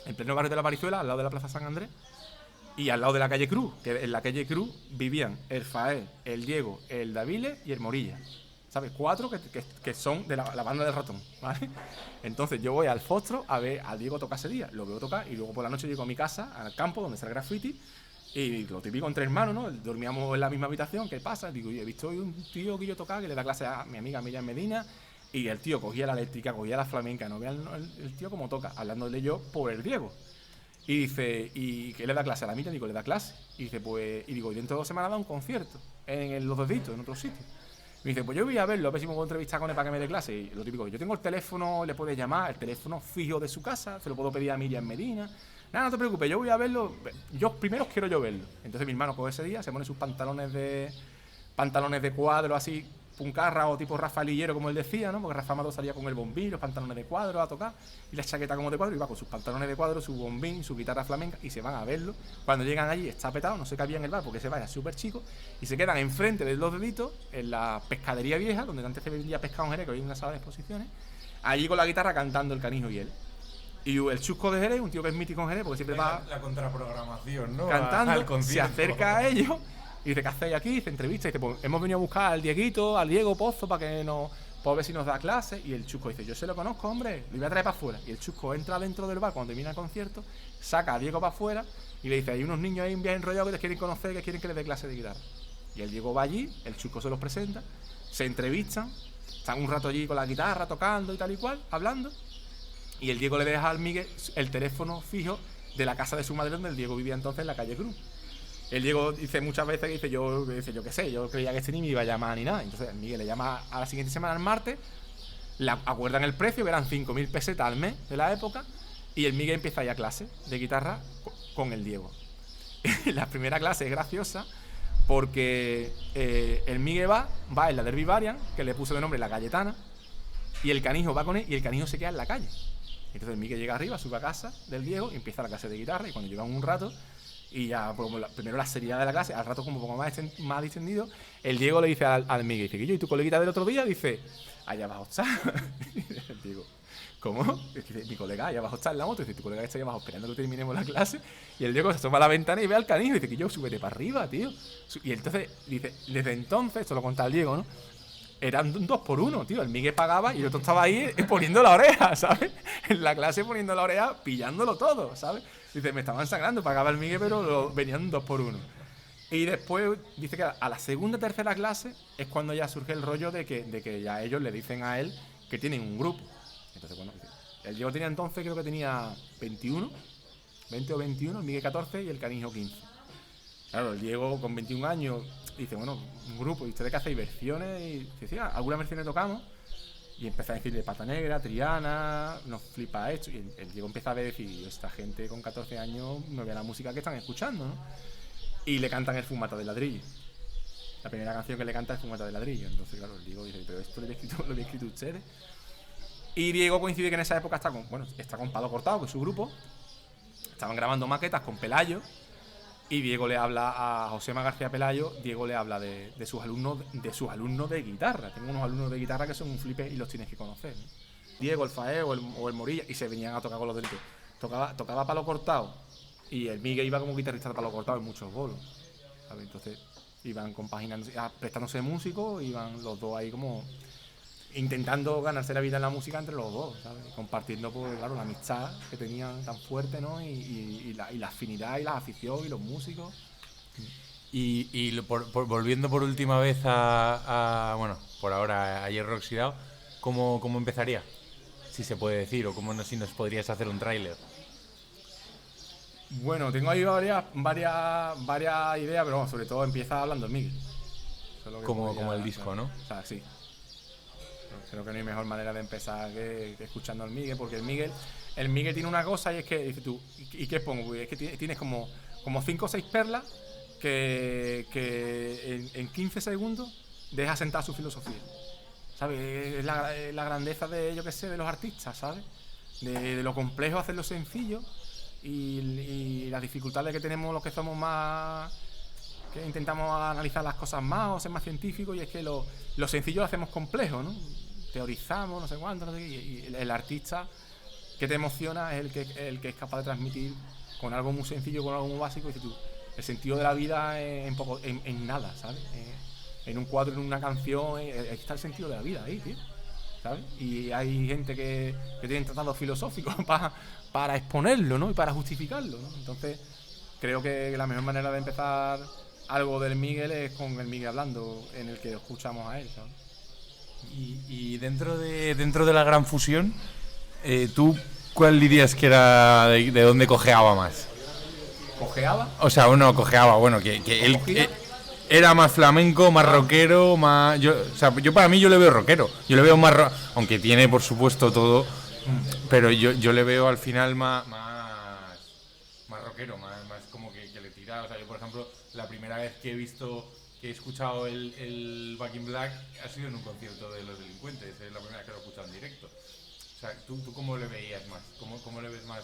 en pleno barrio de la Parizuela, al lado de la Plaza San Andrés, y al lado de la calle Cruz, que en la calle Cruz vivían el Faé, el Diego, el Davile y el Morilla, ¿sabes? 4 que son de la banda del ratón, ¿vale? Entonces yo voy al Foxtrot a ver a Diego tocar ese día, lo veo tocar y luego por la noche llego a mi casa, al campo donde está el graffiti. Y lo típico entre hermanos, ¿no? Dormíamos en la misma habitación. ¿Qué pasa? Digo, he visto hoy un tío que yo tocaba que le da clase a mi amiga Miriam Medina. Y el tío cogía la eléctrica, cogía la flamenca. No vean el tío como toca, hablándole yo por el Diego. Y dice, ¿y qué le da clase a la Miriam? Digo, le da clase. Y dice, pues, y digo, dentro de 2 semanas da un concierto en Los Deditos, en otro sitio. Me dice, pues yo voy a verlo, a ver si me puedo entrevistar con él para que me dé clase. Y lo típico, yo tengo el teléfono, le puedes llamar, el teléfono fijo de su casa, se lo puedo pedir a Miriam Medina. Nada, no te preocupes, yo voy a verlo. Yo primero quiero yo verlo. Entonces mi hermano coge ese día, se pone sus pantalones de cuadro así, puncarra o tipo rafaelillero, como él decía, ¿no? Porque Rafa Amado salía con el bombín, los pantalones de cuadro a tocar, y la chaqueta como de cuadro, y va con sus pantalones de cuadro, su bombín, su guitarra flamenca, y se van a verlo. Cuando llegan allí está petado, no se cabía en el bar porque se vaya súper chico, y se quedan enfrente de Los Deditos, en la pescadería vieja, donde antes se vendía pescado en Jerez, que hoy hay una sala de exposiciones, allí con la guitarra cantando el Canijo y él. Y el Chusco de Jerez, un tío que es mítico en Jerez, porque siempre va la contraprogramación, ¿no? Cantando, al concierto. se acerca a ellos y dice, ¿qué hacéis aquí? Dice, entrevista, y dice, pues hemos venido a buscar al Dieguito, al Diego Pozo, para ver si nos da clase. Y el Chusco dice, yo se lo conozco, hombre, lo voy a traer para afuera. Y el Chusco entra dentro del bar cuando termina el concierto, saca a Diego para afuera y le dice, hay unos niños ahí bien enrollados que les quieren conocer, que quieren que les dé clase de guitarra. Y el Diego va allí, el Chusco se los presenta, se entrevistan, están un rato allí con la guitarra, tocando y tal y cual, hablando. Y el Diego le deja al Miguel el teléfono fijo de la casa de su madre, donde el Diego vivía entonces en la calle Cruz. El Diego dice muchas veces que dice, yo qué sé, yo creía que este ni me iba a llamar ni nada. Entonces el Miguel le llama a la siguiente semana, el martes, le acuerdan el precio, que eran 5.000 pesetas al mes de la época, y el Miguel empieza a ir a clase de guitarra con el Diego. La primera clase es graciosa porque el Miguel va en la Derby Varian, que le puso de nombre La Cayetana, y el Canijo va con él y el Canijo se queda en la calle. Entonces Miguel llega arriba, sube a casa del Diego y empieza la clase de guitarra, y cuando llevan un rato y ya primero la seriedad de la clase, al rato como un poco más distendido, el Diego le dice al Miguel, dice, ¿y tu coleguita del otro día? Dice, allá abajo está. El Diego, ¿cómo? Dice, mi colega allá abajo está en la moto. Dice, tu colega está allá abajo esperando que terminemos la clase. Y el Diego se asoma a la ventana y ve al Canijo y dice, que yo súbete para arriba, tío. Y entonces dice, desde entonces, esto lo cuenta el Diego, ¿no? Eran 2 por 1, tío. El Miguel pagaba y el otro estaba ahí poniendo la oreja, ¿sabes? En la clase poniendo la oreja, pillándolo todo, ¿sabes? Dice, me estaban sangrando, pagaba el Miguel, pero venían 2 por 1. Y después dice que a la segunda o tercera clase es cuando ya surge el rollo de que ya ellos le dicen a él que tienen un grupo. Entonces, bueno, el Diego tenía entonces, creo que tenía 21, 20 o 21, el Miguel 14 y el Canijo 15. Claro, el Diego con 21 años dice, bueno, un grupo, ¿y ustedes qué hacéis? Versiones, y decía, algunas versiones tocamos, y empezó a decirle Pata Negra, Triana, nos flipa esto, y el Diego empieza a ver, decir, esta gente con 14 años no ve la música que están escuchando, ¿no? Y le cantan el Fumata de ladrillo. La primera canción que le canta es Fumata de ladrillo. Entonces, claro, el Diego dice, pero esto lo había escrito ustedes. Y Diego coincide que en esa época está con Palo Cortado, que es su grupo. Estaban grabando maquetas con Pelayo. Y Diego le habla a Josema García Pelayo. Diego le habla de sus alumnos de guitarra. Tengo unos alumnos de guitarra que son un flipe y los tienes que conocer, ¿no? Diego, el Faé o el Morilla. Y se venían a tocar con los del Diego. Tocaba Palo Cortado. Y el Miguel iba como guitarrista de Palo Cortado en muchos bolos, ¿sabes? Entonces iban compaginando, prestándose músicos, iban los dos ahí como intentando ganarse la vida en la música entre los dos, ¿sabes? Compartiendo, pues claro, la amistad que tenían tan fuerte, ¿no? Y la afinidad y la afición y los músicos. Volviendo por última vez bueno, por ahora a Hierro Oxidado, ¿cómo empezaría? Si se puede decir, o si nos podrías hacer un tráiler. Bueno, tengo ahí varias ideas, pero bueno, sobre todo empieza hablando el Miguel. Como el disco, ¿no? O sea, sí. Creo que no hay mejor manera de empezar que escuchando al Miguel, porque el Miguel tiene una cosa y es que, dices tú, ¿y qué pongo? Pues es que tienes como 5 o 6 perlas que en 15 segundos deja sentar su filosofía, ¿sabes? Es la grandeza de, yo qué sé, de los artistas, ¿sabes? De lo complejo hacerlo sencillo. Y las dificultades que tenemos los que somos más, que intentamos analizar las cosas más o ser más científicos, y es que lo sencillo lo hacemos complejo, ¿no? Teorizamos, no sé cuánto, no sé qué, y el artista que te emociona es el que es capaz de transmitir con algo muy sencillo, con algo muy básico, y tú, el sentido de la vida en nada, ¿sabes? En un cuadro, en una canción, ahí está el sentido de la vida, ahí, tío, ¿sabes? Y hay gente que tiene tratados filosóficos para exponerlo, ¿no? Y para justificarlo, ¿no? Entonces, creo que la mejor manera de empezar algo del Miguel es con el Miguel hablando, en el que escuchamos a él, ¿sabes? Y dentro de la gran fusión, ¿tú cuál dirías que era de dónde cojeaba más? ¿Cojeaba? O sea, uno cojeaba, bueno, que él era más flamenco, más rockero, más... yo para mí yo le veo rockero. Yo le veo más... aunque tiene, por supuesto, todo... Pero yo le veo al final más rockero, más como que le tira. O sea, yo, por ejemplo, la primera vez que he escuchado el Back in Black ha sido en un concierto de Los Delincuentes. Es la primera vez que lo he escuchado en directo. O sea, ¿tú cómo le veías más? ¿Cómo le ves más?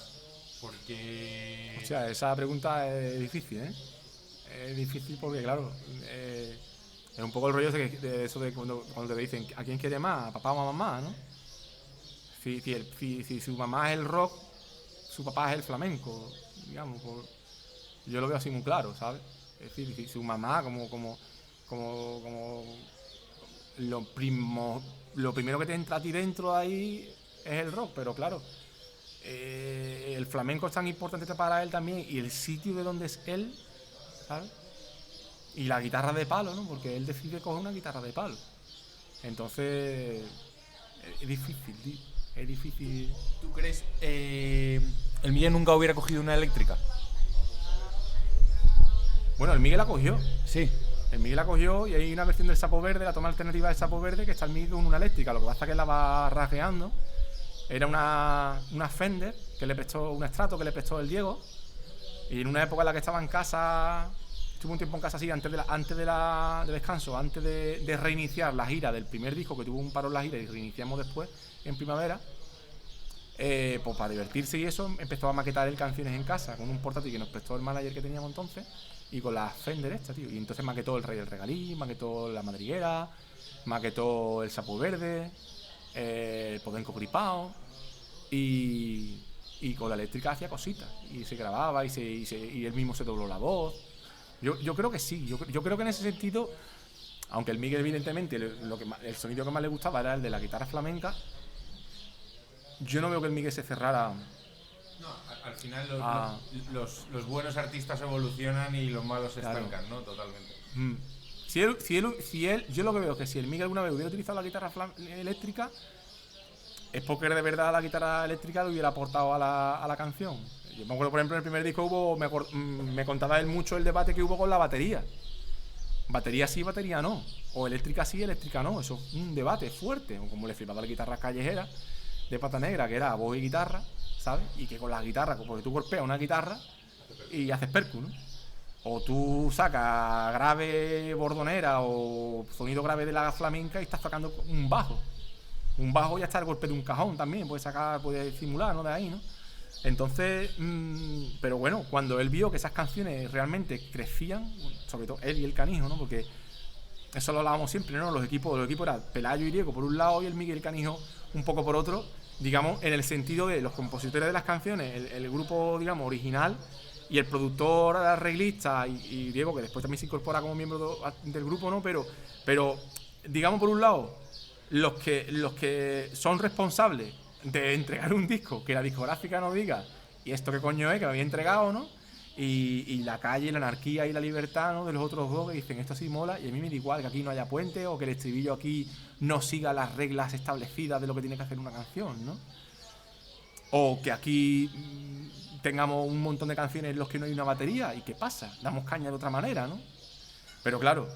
Porque... O sea, esa pregunta es difícil, ¿eh? Es difícil porque, claro, es un poco el rollo de eso de cuando te dicen ¿a quién quiere más? ¿A papá o a mamá, no? Si su mamá es el rock, su papá es el flamenco, digamos. Yo lo veo así muy claro, ¿sabes? Es decir, si su mamá como lo primero que te entra a ti dentro ahí es el rock, pero claro, el flamenco es tan importante para él también, y el sitio de donde es él, ¿sabes? Y la guitarra de palo, ¿no? Porque él decide coger una guitarra de palo. Entonces, es difícil, tío. Es difícil. ¿Tú crees el Miguel nunca hubiera cogido una eléctrica? Bueno, el Miguel la cogió. Sí. El Miguel la cogió y hay una versión del Sapo Verde, la toma alternativa del Sapo Verde, que está el Miguel con una eléctrica. Lo que pasa es que la va rasgueando. Era una Fender, que le prestó un Strato que le prestó el Diego. Y en una época en la que estaba en casa, estuve un tiempo en casa así, antes de descanso, antes de reiniciar la gira del primer disco, que tuvo un parón la gira y reiniciamos después, en primavera, pues para divertirse y eso, empezó a maquetar él canciones en casa, con un portátil que nos prestó el manager que teníamos entonces, y con las Fender esta, tío. Y entonces maquetó El Rey del Regalí, maquetó La Madriguera, maquetó El Sapo Verde, El Podenco Gripao, y con la eléctrica hacía cositas, y se grababa, y él mismo se dobló la voz. Yo creo que sí, yo creo que en ese sentido, aunque el Miguel evidentemente el sonido que más le gustaba era el de la guitarra flamenca, yo no veo que el Miguel se cerrara No, al final los buenos artistas evolucionan y los malos se estancan, ¿no? Totalmente. Si él, yo lo que veo es que si el Miguel alguna vez hubiera utilizado la guitarra eléctrica, es porque de verdad la guitarra eléctrica le hubiera aportado a la canción. Yo me acuerdo, por ejemplo, en el primer disco me contaba él mucho el debate que hubo con la batería. Batería sí, batería no. O eléctrica sí, eléctrica no. Eso es un debate fuerte. O como le flipaba la guitarra callejera de Pata Negra, que era voz y guitarra, ¿sabes? Y que con las guitarras, porque tú golpeas una guitarra y haces percu, ¿no? O tú sacas grave bordonera o sonido grave de la flamenca y estás tocando un bajo. Un bajo ya está el golpe de un cajón también, puede simular, ¿no? De ahí, ¿no? Entonces, pero bueno, cuando él vio que esas canciones realmente crecían, sobre todo él y el Canijo, ¿no? Porque eso lo hablábamos siempre, ¿no? Los equipos eran Pelayo y Diego por un lado y el Miguel Canijo un poco por otro, digamos, en el sentido de los compositores de las canciones, el grupo, digamos, original y el productor, arreglista y Diego, que después también se incorpora como miembro del grupo, ¿no? Pero digamos, por un lado, los que son responsables de entregar un disco que la discográfica no diga y esto qué coño es, que me había entregado, ¿no? Y la calle, la anarquía y la libertad, ¿no? De los otros dos que dicen esto sí mola y a mí me da igual que aquí no haya puente o que el estribillo aquí no siga las reglas establecidas de lo que tiene que hacer una canción, ¿no? O que aquí tengamos un montón de canciones en los que no hay una batería y ¿qué pasa? Damos caña de otra manera, ¿no? Pero claro,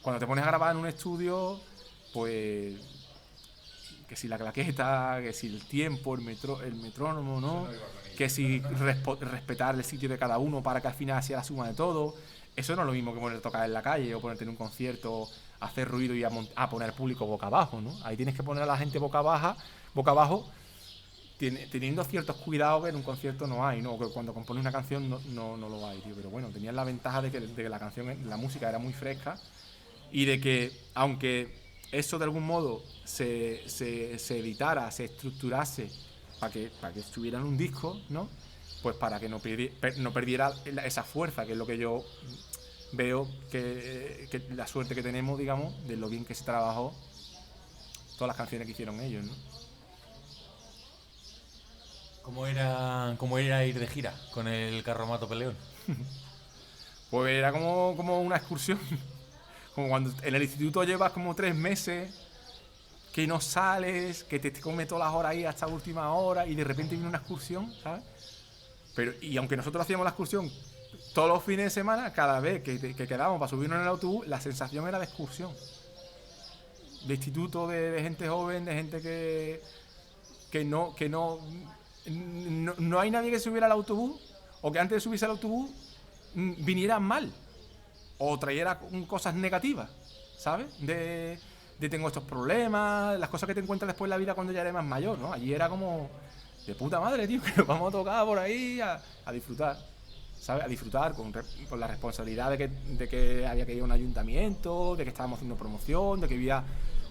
cuando te pones a grabar en un estudio, pues que si la claqueta, que si el tiempo, el metrónomo, ¿no? Que si respetar el sitio de cada uno para que al final sea la suma de todo. Eso no es lo mismo que poner a tocar en la calle o ponerte en un concierto, hacer ruido y a poner al público boca abajo, ¿no? Ahí tienes que poner a la gente boca abajo, teniendo ciertos cuidados que en un concierto no hay, ¿no? Que cuando compones una canción no lo hay, tío. Pero bueno, tenías la ventaja de que la canción, la música era muy fresca y de que, aunque eso de algún modo se editara, se estructurase para que estuviera en un disco, ¿no? Pues para que no perdiera esa fuerza, que es lo que yo veo que la suerte que tenemos, digamos, de lo bien que se trabajó todas las canciones que hicieron ellos, ¿no? ¿Cómo era ir de gira con el Carromato Peleón? Pues era como una excursión. Como cuando en el instituto llevas como 3 meses que no sales, que te comes todas las horas ahí hasta última hora y de repente viene una excursión, ¿sabes? Y aunque nosotros hacíamos la excursión todos los fines de semana, cada vez que quedábamos para subirnos en el autobús, la sensación era de excursión. De instituto, de gente joven, de gente que no hay nadie que subiera al autobús o que antes de subirse al autobús viniera mal o trayera cosas negativas, ¿sabes? De tengo estos problemas, las cosas que te encuentras después en la vida cuando ya eres más mayor, ¿no? Allí era como de puta madre, tío, que nos vamos a tocar por ahí a disfrutar, ¿sabes? A disfrutar con la responsabilidad de que había que ir a un ayuntamiento, de que estábamos haciendo promoción, de que había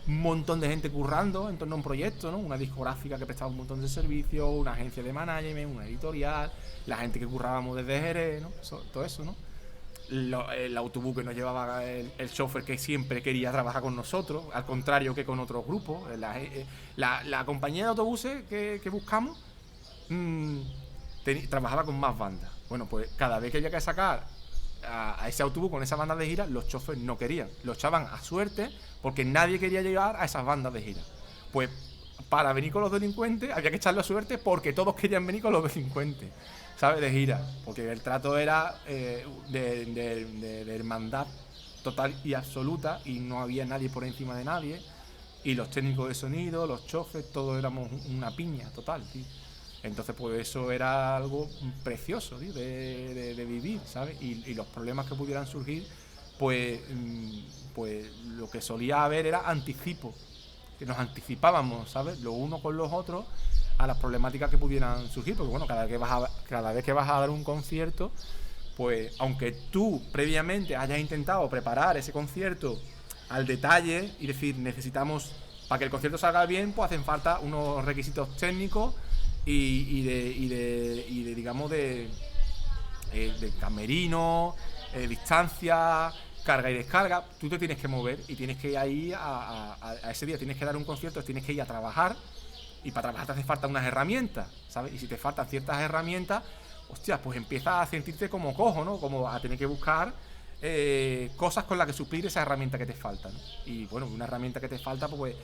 un montón de gente currando en torno a un proyecto, ¿no? Una discográfica que prestaba un montón de servicios, una agencia de management, una editorial, la gente que currábamos desde Jerez, ¿no? Todo eso, ¿no? El autobús que nos llevaba el chofer que siempre quería trabajar con nosotros, al contrario que con otros grupos. La compañía de autobuses que buscamos trabajaba con más bandas. Bueno, pues cada vez que había que sacar a ese autobús con esas bandas de gira, los choferes no querían. Los echaban a suerte porque nadie quería llegar a esas bandas de gira. Pues para venir con los delincuentes había que echarle a suerte porque todos querían venir con los delincuentes, ¿sabes? De gira, porque el trato era de hermandad total y absoluta y no había nadie por encima de nadie y los técnicos de sonido, los choferes, todos éramos una piña total, tío. Entonces pues eso era algo precioso, tío, de vivir, ¿sabes? Y los problemas que pudieran surgir, pues lo que solía haber era anticipo, que nos anticipábamos, ¿sabes? Los unos con los otros a las problemáticas que pudieran surgir, porque bueno, cada vez que vas a dar un concierto, pues aunque tú previamente hayas intentado preparar ese concierto al detalle y decir, necesitamos, para que el concierto salga bien, pues hacen falta unos requisitos técnicos y de digamos de camerino, distancia, carga y descarga. Tú te tienes que mover y tienes que ir ahí a ese día, tienes que dar un concierto, tienes que ir a trabajar Y para trabajar te hace falta unas herramientas, ¿sabes? Y si te faltan ciertas herramientas, hostia, pues empiezas a sentirte como cojo, ¿no? Como a tener que buscar cosas con las que suplir esa herramienta que te falta, ¿no? Y bueno, una herramienta que te falta, pues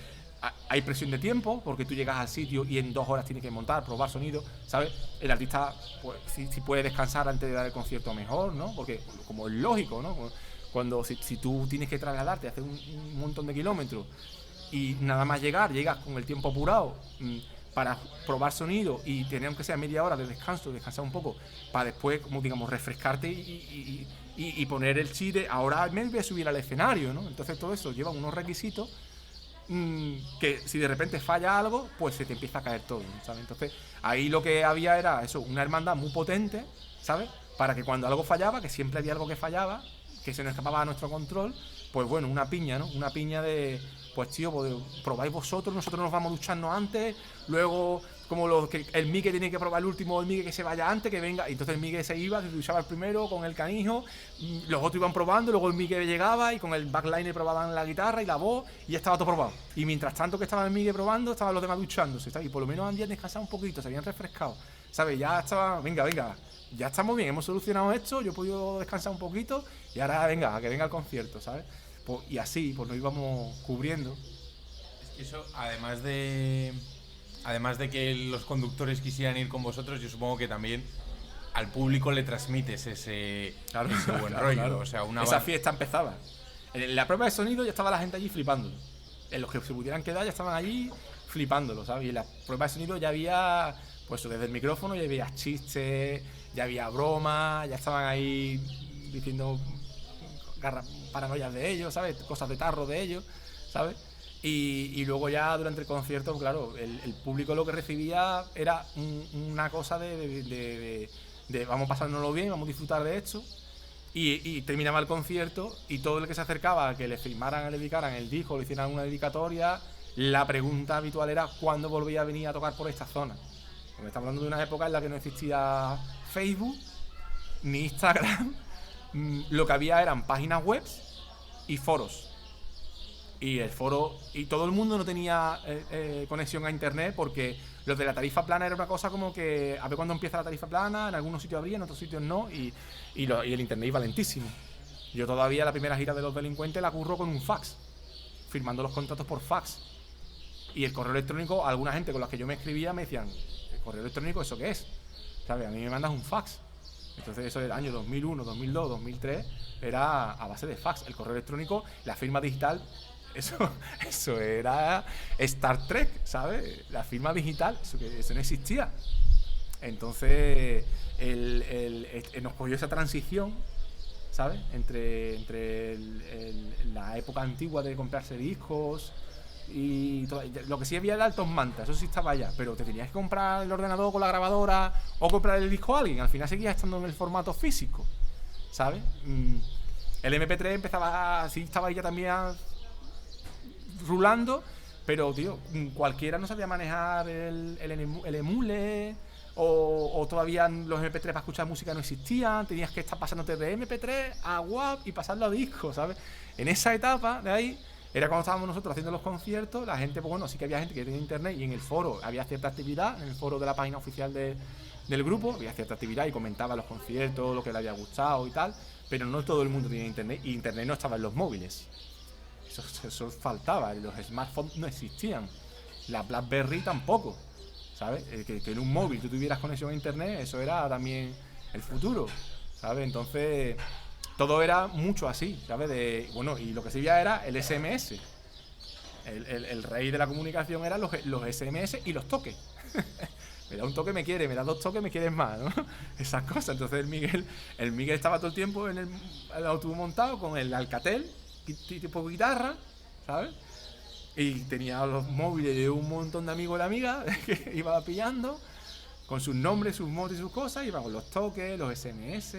hay presión de tiempo, porque tú llegas al sitio y en 2 horas tienes que montar, probar sonido, ¿sabes? El artista, pues, si puede descansar antes de dar el concierto mejor, ¿no? Porque como es lógico, ¿no? Cuando si tú tienes que trasladarte, hacer un montón de kilómetros y nada más llegas con el tiempo apurado para probar sonido y tener aunque sea media hora de descanso, descansar un poco, para después, como digamos, refrescarte y poner el chip de ahora me voy a subir al escenario, ¿no? Entonces todo eso lleva unos requisitos que si de repente falla algo, pues se te empieza a caer todo, ¿sabes? Entonces ahí lo que había era eso, una hermandad muy potente, ¿sabes? Para que cuando algo fallaba, que siempre había algo que fallaba, que se nos escapaba a nuestro control, pues bueno, una piña, ¿no? Una piña de, pues tío, pues, probáis vosotros, nosotros nos vamos a ducharnos antes, luego como el Mike tiene que probar el último, el Mike que se vaya antes, que venga, y entonces el Mike se iba, se duchaba el primero con el canijo, los otros iban probando, luego el Mike llegaba y con el backline probaban la guitarra y la voz y ya estaba todo probado. Y mientras tanto que estaba el Mike probando, estaban los demás duchándose, ¿sabes? Y por lo menos habían descansado un poquito, se habían refrescado, ¿sabes? Ya estaba, venga, ya estamos bien, hemos solucionado esto, yo he podido descansar un poquito y ahora venga, a que venga el concierto, ¿sabes? Pues, y así, pues nos íbamos cubriendo. Es que eso, además de que los conductores quisieran ir con vosotros, yo supongo que también al público le transmites ese buen rollo. Claro. O sea, esa fiesta empezaba. En la prueba de sonido ya estaba la gente allí flipándolo. En los que se pudieran quedar ya estaban allí flipándolo, ¿sabes? Y en la prueba de sonido ya había, pues desde el micrófono ya había chistes, ya había bromas, ya estaban ahí diciendo paranoias de ellos, ¿sabes? Cosas de tarro de ellos, ¿sabes? Y luego ya durante el concierto, claro, el público lo que recibía era una cosa de vamos pasárnoslo bien, vamos a disfrutar de esto. Y terminaba el concierto y todo el que se acercaba a que le filmaran, le dedicaran el disco, le hicieran una dedicatoria, la pregunta habitual era ¿cuándo volvía a venir a tocar por esta zona? Porque estamos hablando de una época en la que no existía Facebook ni Instagram. Lo que había eran páginas web y foros. Y el foro, y todo el mundo no tenía conexión a internet, porque los de la tarifa plana era una cosa como que a ver cuándo empieza la tarifa plana, en algunos sitios habría, en otros sitios no, y el internet iba lentísimo. Yo todavía la primera gira de Los Delincuentes la curro con un fax, firmando los contratos por fax. Y el correo electrónico, alguna gente con la que yo me escribía me decían, ¿el correo electrónico eso qué es? ¿Sabes? A mí me mandas un fax. Entonces eso del año 2001, 2002, 2003 era a base de fax. El correo electrónico, la firma digital, eso era Star Trek, ¿sabes? La firma digital, eso no existía. Entonces nos cogió esa transición, ¿sabes? Entre la época antigua de comprarse discos y todo. Lo que sí había era Altos Manta, eso sí estaba allá, pero te tenías que comprar el ordenador con la grabadora o comprar el disco a alguien. Al final seguías estando en el formato físico, ¿sabes? El MP3 empezaba, así estaba ya también rulando, pero tío, cualquiera no sabía manejar el emule, o todavía los MP3 para escuchar música no existían, tenías que estar pasándote de MP3 a WAV y pasarlo a disco, ¿sabes? En esa etapa de ahí era cuando estábamos nosotros haciendo los conciertos, la gente, pues bueno, sí que había gente que tenía internet y en el foro había cierta actividad, en el foro de la página oficial del grupo había cierta actividad y comentaba los conciertos, lo que le había gustado y tal, pero no todo el mundo tenía internet, y internet no estaba en los móviles. Eso faltaba, los smartphones no existían, la BlackBerry tampoco, ¿sabes? Que en un móvil tú tuvieras conexión a internet, eso era también el futuro, ¿sabes? Entonces todo era mucho así, ¿sabes? Bueno, y lo que se veía era el SMS. El rey de la comunicación eran los SMS y los toques. Me da un toque, me quiere, me da 2 toques, me quieres más, ¿no? Esas cosas. Entonces el Miguel estaba todo el tiempo en el autobús montado con el Alcatel, tipo guitarra, ¿sabes? Y tenía los móviles de un montón de amigos y amigas que iba pillando con sus nombres, sus motos y sus cosas, iba con los toques, los SMS,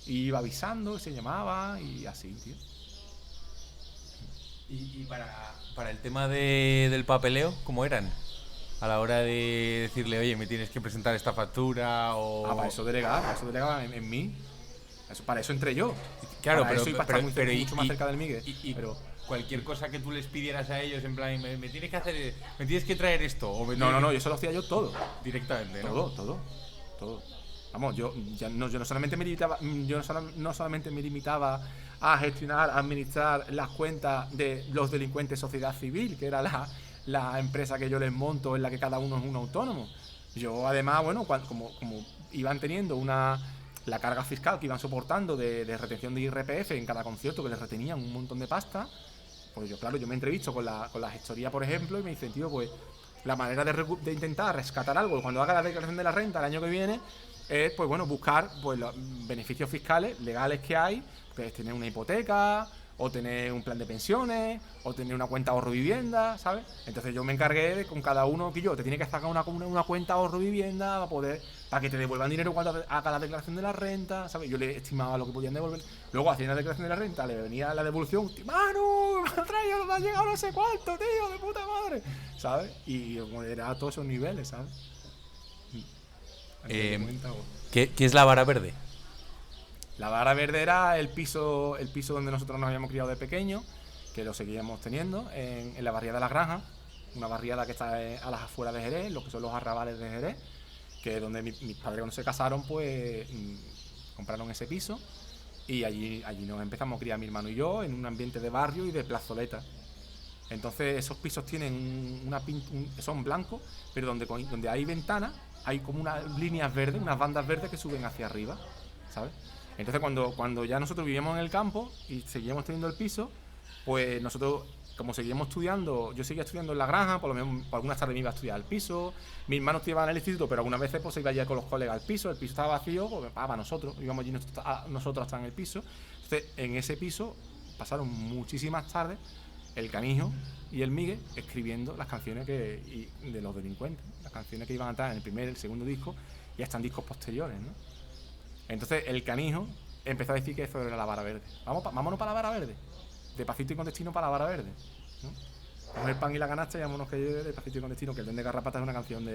y iba avisando, se llamaba y así, tío. Y para el tema del papeleo, ¿cómo eran? A la hora de decirle, oye, me tienes que presentar esta factura o... Para eso delegaba en mí. Para eso entré yo. Claro, para pero, eso y para pero, estar mucho más cerca del Miguel. Pero cualquier cosa que tú les pidieras a ellos, en plan, me tienes que hacer, me tienes que traer esto. O No, yo eso lo hacía yo todo. Directamente, ¿no? Todo. Vamos, yo no solamente me limitaba, no solamente me limitaba a gestionar, a administrar las cuentas de los delincuentes Sociedad Civil, que era la empresa que yo les monto, en la que cada uno es un autónomo. Yo además, bueno, como iban teniendo la carga fiscal que iban soportando de retención de IRPF en cada concierto, que les retenían un montón de pasta, pues yo me entrevisto con la gestoría, por ejemplo, y me dicen, tío, pues la manera de intentar rescatar algo cuando haga la declaración de la renta el año que viene es, pues bueno, buscar pues los beneficios fiscales legales que hay, pues tener una hipoteca, o tener un plan de pensiones, o tener una cuenta ahorro vivienda, ¿sabes? Entonces yo me encargué de con cada uno que te tiene que sacar una cuenta ahorro vivienda para que te devuelvan dinero cuando haga la declaración de la renta, ¿sabes? Yo le estimaba lo que podían devolver. Luego hacían la declaración de la renta, le venía la devolución, ¡mano! Me ha llegado no sé cuánto, tío, de puta madre, ¿sabes? Y era a todos esos niveles, ¿sabes? ¿Qué es la vara verde? La vara verde era el piso donde nosotros nos habíamos criado de pequeños, que lo seguíamos teniendo en la barriada de la Granja, una barriada que está a las afueras de Jerez, lo que son los arrabales de Jerez, que es donde mis padres cuando se casaron pues compraron ese piso y allí nos empezamos a criar mi hermano y yo en un ambiente de barrio y de plazoleta. Entonces esos pisos tienen son blancos, pero donde hay ventanas hay como unas líneas verdes, unas bandas verdes que suben hacia arriba, ¿sabes? Entonces cuando ya nosotros vivíamos en el campo y seguíamos teniendo el piso, pues nosotros, como seguíamos estudiando, yo seguía estudiando en la Granja, por lo menos por algunas tardes me iba a estudiar al piso, mi hermano estudiaba en el instituto, pero algunas veces pues se iba ya con los colegas al piso, el piso estaba vacío, pues para nosotros, íbamos allí nosotros hasta en el piso. Entonces en ese piso pasaron muchísimas tardes el Canijo y el Miguel escribiendo las canciones de los delincuentes, las canciones que iban a estar en el primer y el segundo disco y hasta en discos posteriores, ¿no? Entonces el Canijo empezó a decir que eso era la vara verde. Vámonos para la vara verde. De pasito y con destino para la vara verde, ¿no? Coger el pan y la canasta y vámonos que lleve de pasito y con destino, que el Duende Garrapata es una canción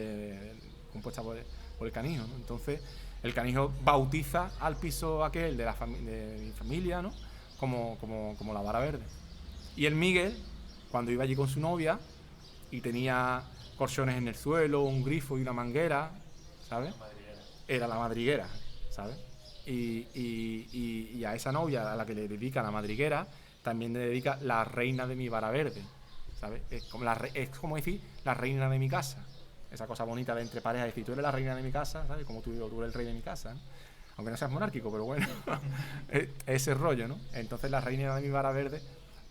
compuesta por el Canijo, ¿no? Entonces el Canijo bautiza al piso aquel de mi familia, ¿no? como la vara verde. Y el Miguel, cuando iba allí con su novia y tenía colchones en el suelo, un grifo y una manguera, ¿sabes? Era la madriguera, ¿sabes? Y a esa novia a la que le dedica la madriguera, también le dedica la reina de mi vara verde, ¿sabes? Es como decir la reina de mi casa. Esa cosa bonita de entre parejas, decir, tú eres la reina de mi casa, ¿sabes? Como tú eres el rey de mi casa, ¿no? Aunque no seas monárquico, pero bueno, ese rollo, ¿no? Entonces la reina de mi vara verde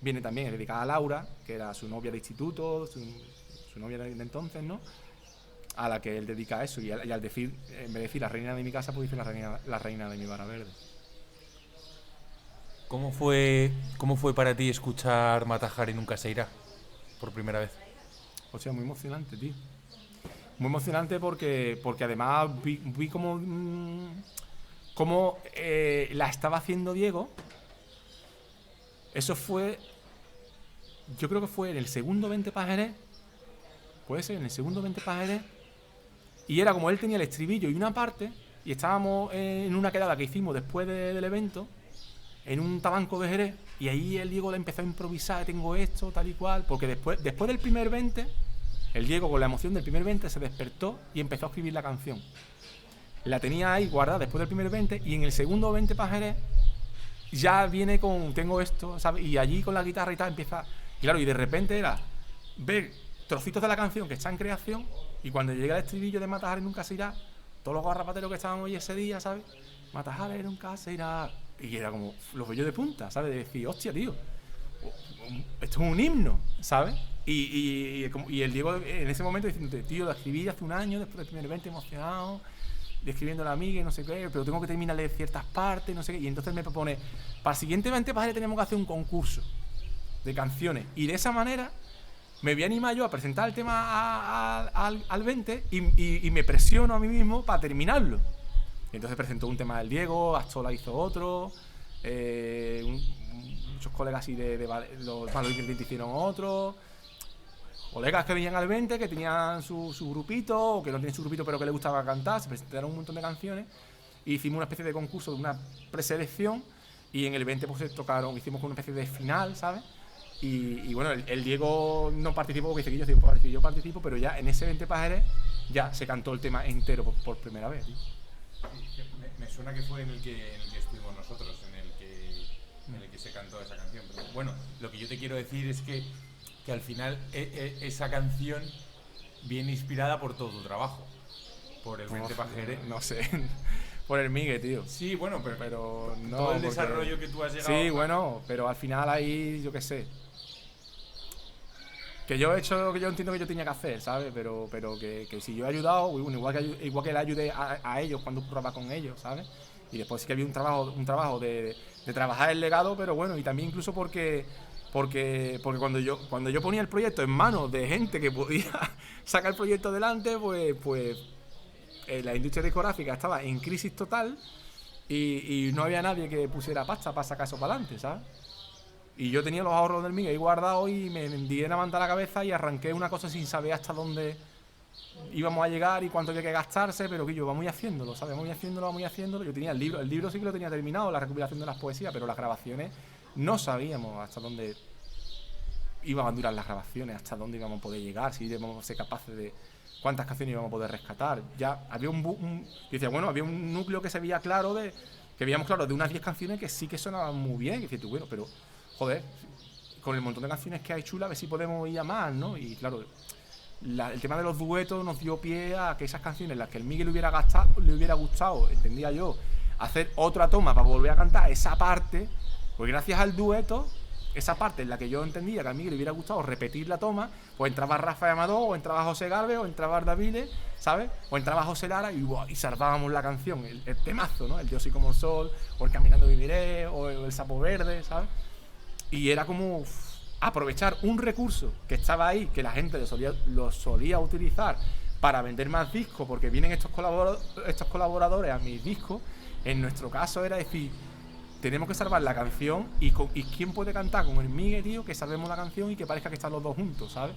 viene también dedicada a Laura, que era su novia de instituto, su novia de entonces, ¿no? A la que él dedica eso, y al decir, en vez de decir la reina de mi casa, pues dice la reina de mi vara verde. ¿Cómo fue para ti escuchar Matajari Nunca se irá por primera vez? O sea, muy emocionante, tío. Muy emocionante porque además vi cómo la estaba haciendo Diego. Eso fue, yo creo que fue en el segundo 20 para Jerez. Puede ser, en el segundo 20 para Jerez. Y era como él tenía el estribillo y una parte, y estábamos en una quedada que hicimos después del evento, en un tabanco de Jerez, y ahí el Diego le empezó a improvisar, tengo esto, tal y cual, porque después del primer 20, el Diego con la emoción del primer 20 se despertó y empezó a escribir la canción. La tenía ahí guardada después del primer 20, y en el segundo 20 para Jerez ya viene con tengo esto, ¿sabes? Y allí con la guitarra y tal empieza, y claro, y de repente era ver trocitos de la canción que está en creación, y cuando llega el estribillo de Matajari Nunca se irá, todos los garrapateros que estábamos hoy ese día, ¿sabes? Matajari Nunca se irá, y era como los vellos de punta, ¿sabes? De decir, hostia, tío, esto es un himno, ¿sabes? Y el Diego en ese momento diciendo, tío, lo escribí hace un año, después del primer evento, emocionado, describiendo a la amiga y no sé qué, pero tengo que terminarle ciertas partes, no sé qué, y entonces me propone, para el siguiente evento tenemos que hacer un concurso de canciones, y de esa manera me voy a animar yo a presentar el tema al 20 y me presiono a mí mismo para terminarlo. Y entonces presentó un tema del Diego, Astola hizo otro, muchos colegas así los Malos Ingredientes hicieron otro, colegas que venían al 20 que tenían su grupito, o que no tienen su grupito pero que les gustaba cantar, se presentaron un montón de canciones, y hicimos una especie de concurso de una preselección y en el evento pues hicimos una especie de final, ¿sabes? Y bueno, el Diego no participó porque dice que yo participo, pero ya en ese 20 Pajeres ya se cantó el tema entero por primera vez, tío. Sí, me suena que fue en el que estuvimos nosotros, en el que se cantó esa canción. Pero bueno, lo que yo te quiero decir es que al final esa canción viene inspirada por todo tu trabajo, por el 20 Pajeres. No sé, por el Migue, tío. Sí, bueno, pero no, todo el desarrollo que tú has llegado. Sí, bueno, pero al final ahí, yo qué sé. Que yo he hecho lo que yo entiendo que yo tenía que hacer, ¿sabes? Pero que si yo he ayudado, bueno, igual que le ayudé a ellos cuando curraba con ellos, ¿sabes? Y después sí que había un trabajo de trabajar el legado, pero bueno, y también incluso porque cuando yo ponía el proyecto en manos de gente que podía sacar el proyecto adelante, pues la industria discográfica estaba en crisis total y no había nadie que pusiera pasta para sacar eso para adelante, ¿sabes? Y yo tenía los ahorros del Migue ahí guardados y me di una manta a la cabeza y arranqué una cosa sin saber hasta dónde íbamos a llegar y cuánto había que gastarse, pero que yo vamos haciéndolo, ¿sabes? Vamos haciéndolo. Yo tenía el libro sí que lo tenía terminado, la recopilación de las poesías, pero las grabaciones no sabíamos hasta dónde iban a durar las grabaciones, hasta dónde íbamos a poder llegar, si íbamos a ser capaces de cuántas canciones íbamos a poder rescatar. Ya había yo decía, bueno, había un núcleo que se veía claro que veíamos claro de unas 10 canciones que sí que sonaban muy bien, que decías tú, bueno, pero joder, con el montón de canciones que hay chulas, a ver si podemos ir a más, ¿no? Y claro, el tema de los duetos nos dio pie a que esas canciones, las que el Miguel le hubiera gustado, entendía yo, hacer otra toma para volver a cantar esa parte, pues gracias al dueto, esa parte en la que yo entendía que a Miguel le hubiera gustado repetir la toma, pues entraba Rafa Amador, o entraba José Galvez, o entraba Ardavile, ¿sabes? O entraba José Lara y salvábamos la canción, el temazo, ¿no? El Yo soy como el sol, o el Caminando viviré, o el Sapo Verde, ¿sabes? Y era como aprovechar un recurso que estaba ahí, que la gente lo solía utilizar para vender más discos, porque vienen estos colaboradores a mis discos. En nuestro caso era decir, tenemos que salvar la canción y quién puede cantar con el Migue, tío, que salvemos la canción y que parezca que están los dos juntos, ¿sabes?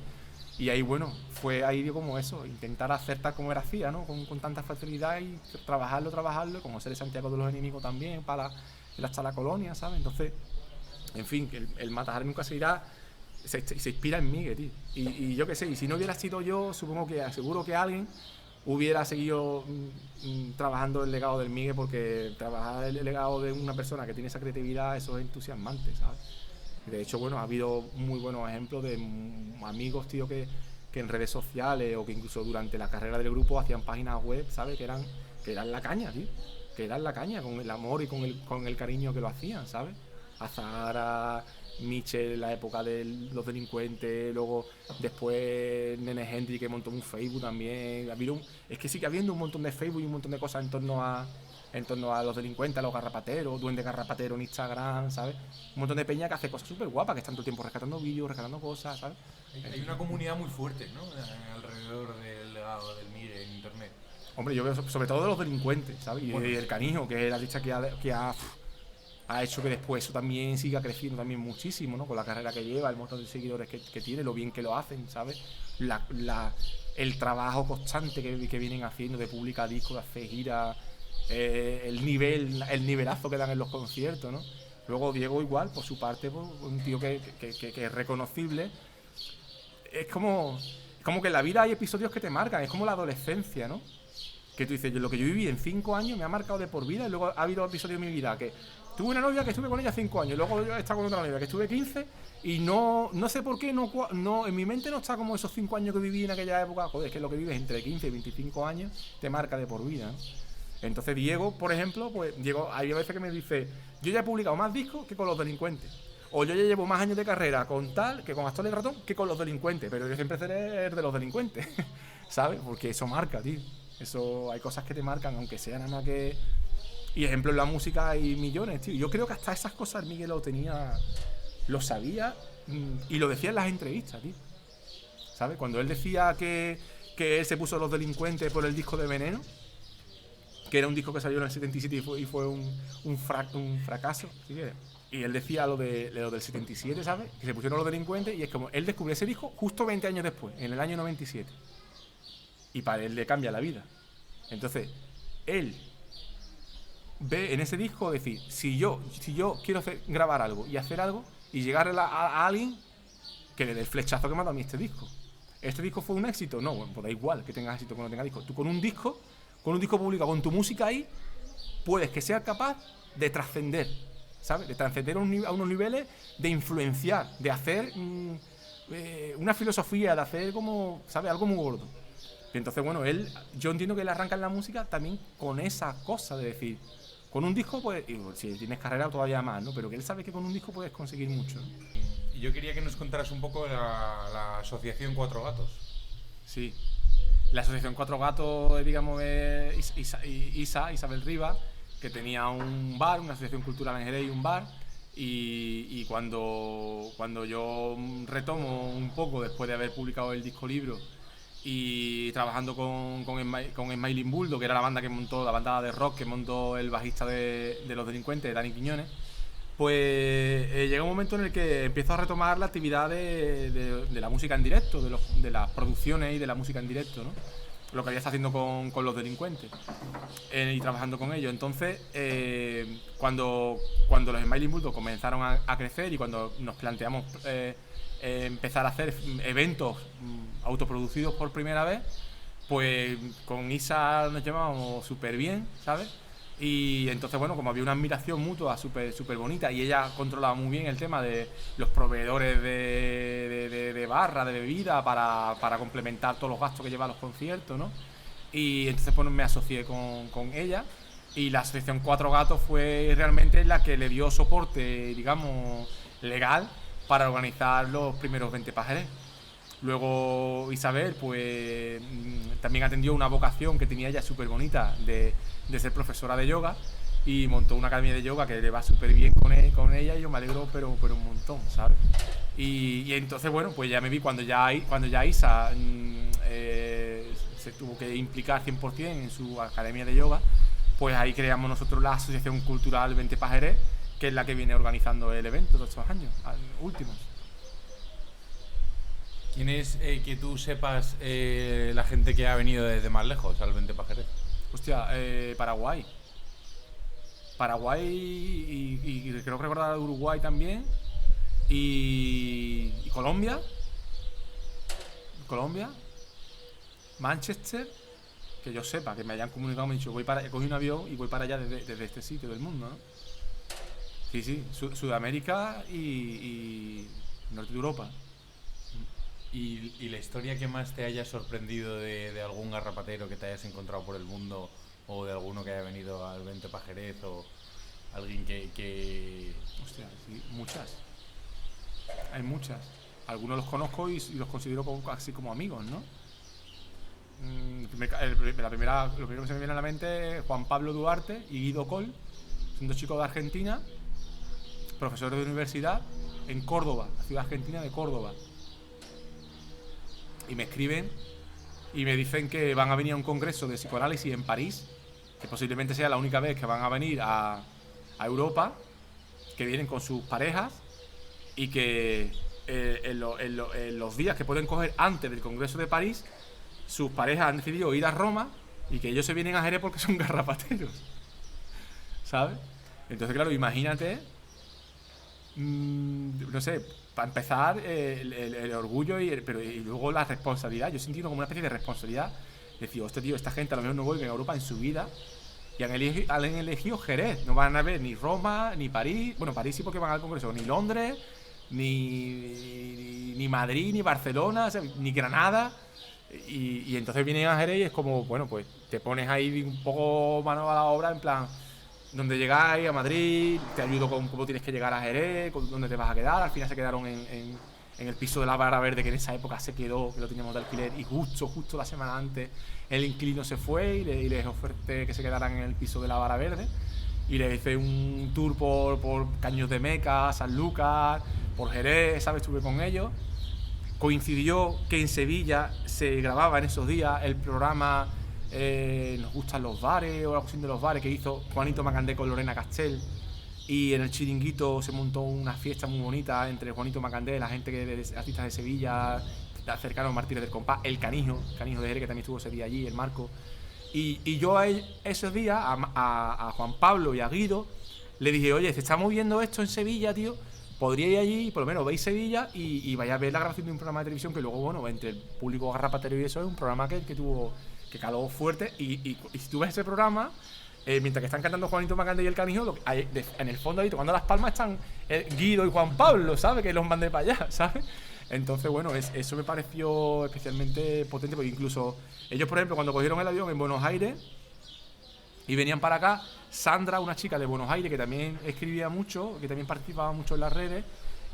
Y ahí, bueno, fue ahí dio como eso, intentar hacer tal como era hacía, ¿no? Con tanta facilidad y trabajarlo, con José de Santiago de los Enemigos también, hasta la colonia, ¿sabes? Entonces, en fin, que el Matajar nunca se irá, se inspira en Migue, tío. Y yo qué sé, y si no hubiera sido yo, seguro que alguien hubiera seguido trabajando el legado del Migue, porque trabajar el legado de una persona que tiene esa creatividad, eso es entusiasmante, ¿sabes? De hecho, bueno, ha habido muy buenos ejemplos de amigos, tío, que en redes sociales o que incluso durante la carrera del grupo hacían páginas web, ¿sabes? Que eran la caña, tío. Que eran la caña, con el amor y con el cariño que lo hacían, ¿sabes? Azahara, Michel en la época de los delincuentes, luego después Nene Henry que montó un Facebook también. Es que sigue habiendo un montón de Facebook y un montón de cosas en torno a los delincuentes, a los garrapateros, Duende Garrapatero en Instagram, ¿sabes? Un montón de peña que hace cosas súper guapas, que están todo el tiempo rescatando vídeos, rescatando cosas, ¿sabes? Hay una comunidad muy fuerte, ¿no? Alrededor del legado del Migue en internet. Hombre, yo veo sobre todo de los delincuentes, ¿sabes? Y el Canijo, que es la lista que ha hecho que después eso también siga creciendo también muchísimo, ¿no? Con la carrera que lleva, el montón de seguidores que tiene, lo bien que lo hacen, ¿sabes? El trabajo constante que vienen haciendo de publicar discos, de hacer giras, el nivelazo que dan en los conciertos, ¿no? Luego Diego igual, por su parte, pues, un tío que es reconocible. Es como que en la vida hay episodios que te marcan, es como la adolescencia, ¿no? Que tú dices, lo que yo viví en 5 años me ha marcado de por vida, y luego ha habido episodios de mi vida que tuve una novia que estuve con ella 5 años, luego he estado con otra novia que estuve 15 y no sé por qué, no en mi mente no está como esos 5 años que viví en aquella época. Joder, es que lo que vives entre 15 y 25 años te marca de por vida, ¿no? Entonces Diego, por ejemplo, hay veces que me dice, yo ya he publicado más discos que con los delincuentes, o yo ya llevo más años de carrera con tal, que con Astor y Ratón, que con los delincuentes, pero yo siempre seré de los delincuentes, ¿sabes? Porque eso marca, tío. Eso, hay cosas que te marcan, aunque sea nada más que... Y ejemplo en la música hay millones, tío. Yo creo que hasta esas cosas Miguel lo sabía y lo decía en las entrevistas, tío. ¿Sabes? Cuando él decía que él se puso Los Delincuentes por el disco de Veneno, que era un disco que salió en el 77 y fue un fracaso, ¿sí? Y él decía lo del 77, ¿sabes? Que se pusieron Los Delincuentes y es como él descubrió ese disco justo 20 años después, en el año 97. Y para él le cambia la vida. Entonces, él ve en ese disco decir, si yo quiero grabar algo y hacer algo y llegar a alguien que le dé el flechazo que me ha dado a mí este disco. ¿Este disco fue un éxito? No, bueno, pues da igual que tengas éxito o que no tengas disco. Tú con un disco publicado, con tu música ahí, puedes que seas capaz de trascender, ¿sabes? De trascender a unos niveles, de influenciar, de hacer una filosofía, de hacer como, ¿sabes? Algo muy gordo. Y entonces, bueno, yo entiendo que él arranca en la música también con esa cosa de decir, con un disco, pues, y si tienes carrera todavía más, ¿no? Pero que él sabe que con un disco puedes conseguir mucho, ¿no? Y yo quería que nos contaras un poco la asociación Cuatro Gatos. Sí. La asociación Cuatro Gatos, digamos, es Isabel Rivas, que tenía un bar, una asociación cultural en Jerez y un bar. Y cuando yo retomo un poco, después de haber publicado el disco libro y trabajando con Smiling Bulldog, que era la banda de rock que montó el bajista de Los Delincuentes, Dani Quiñones, pues llega un momento en el que empiezo a retomar la actividad de la música en directo, de las producciones y de la música en directo, ¿no? Lo que había estado haciendo con Los Delincuentes y trabajando con ellos. Entonces, cuando los Smiling Bulldog comenzaron a crecer y cuando nos planteamos empezar a hacer eventos autoproducidos por primera vez, pues con Isa nos llevábamos súper bien, ¿sabes? Y entonces, bueno, como había una admiración mutua súper bonita y ella controlaba muy bien el tema de los proveedores de barra, de bebida, para complementar todos los gastos que lleva los conciertos, ¿no? Y entonces, pues me asocié con ella y la asociación Cuatro Gatos fue realmente la que le dio soporte, digamos, legal para organizar los primeros 20 Pajerés. Luego Isabel, pues también atendió una vocación que tenía ella súper bonita de ser profesora de yoga y montó una academia de yoga que le va súper bien con ella y yo me alegro pero un montón, ¿sabes? Y entonces, bueno, pues ya me vi cuando ya Isa se tuvo que implicar 100% en su academia de yoga, pues ahí creamos nosotros la Asociación Cultural 20 Pajerés, que es la que viene organizando el evento todos estos años últimos. ¿Quién es, que tú sepas, la gente que ha venido desde más lejos al 20 Pajerés? Hostia, Paraguay y creo que recordar Uruguay también y Colombia, Manchester, que yo sepa, que me hayan comunicado, me han dicho, cogí un avión y voy para allá desde este sitio del mundo, ¿no? Sí, Sudamérica y norte de Europa. ¿Y la historia que más te haya sorprendido de algún garrapatero que te hayas encontrado por el mundo o de alguno que haya venido al 20 Pajerez o alguien que... Hostia, sí, muchas. Hay muchas. Algunos los conozco y los considero así como amigos, ¿no? Lo primero que se me viene a la mente es Juan Pablo Duarte y Guido Coll, son dos chicos de Argentina, profesores de universidad en Córdoba, la ciudad argentina de Córdoba. Y me escriben y me dicen que van a venir a un congreso de psicoanálisis en París, que posiblemente sea la única vez que van a venir a Europa, que vienen con sus parejas y que en los días que pueden coger antes del congreso de París, sus parejas han decidido ir a Roma y que ellos se vienen a Jerez porque son garrapateros, ¿sabes? Entonces, claro, imagínate, no sé, para empezar, el orgullo y luego la responsabilidad. Yo he sentido como una especie de responsabilidad. Decir, hostia, tío, esta gente a lo mejor no vuelve a Europa en su vida y han elegido Jerez. No van a ver ni Roma, ni París. Bueno, París sí porque van al Congreso. Ni Londres, ni Madrid, ni Barcelona, o sea, ni Granada. Y entonces vienen a Jerez y es como, bueno, pues te pones ahí un poco mano a la obra, en plan, donde llegáis a Madrid, te ayudo con cómo tienes que llegar a Jerez, con dónde te vas a quedar. Al final se quedaron en el piso de la Vara Verde, que en esa época se quedó, que lo teníamos de alquiler, y justo la semana antes el inquilino se fue y les oferté que se quedaran en el piso de la Vara Verde y les hice un tour por Caños de Meca, San Lucas, por Jerez, ¿sabes? Estuve con ellos. Coincidió que en Sevilla se grababa en esos días el programa Nos gustan los bares o la cuestión de los bares que hizo Juanito Macandé con Lorena Castell, y en el Chiringuito se montó una fiesta muy bonita entre Juanito Macandé, la gente artistas de Sevilla cercanos, Martínez del Compás, el Canijo de Jerez, que también estuvo ese día allí, el Marco, Y yo esos días a Juan Pablo y a Guido le dije, oye, se está moviendo esto en Sevilla, tío, podría ir allí, por lo menos veis Sevilla y vaya a ver la grabación de un programa de televisión que luego, bueno, entre el público garrapatero y eso, es un programa que caló fuerte. Y si tú ves ese programa, mientras que están cantando Juanito Macande y el Canijo, en el fondo ahí tocando las palmas están Guido y Juan Pablo, ¿sabes? Que los mandé para allá, ¿sabes? Entonces, bueno, eso me pareció especialmente potente, porque incluso ellos, por ejemplo, cuando cogieron el avión en Buenos Aires y venían para acá, Sandra, una chica de Buenos Aires que también escribía mucho, que también participaba mucho en las redes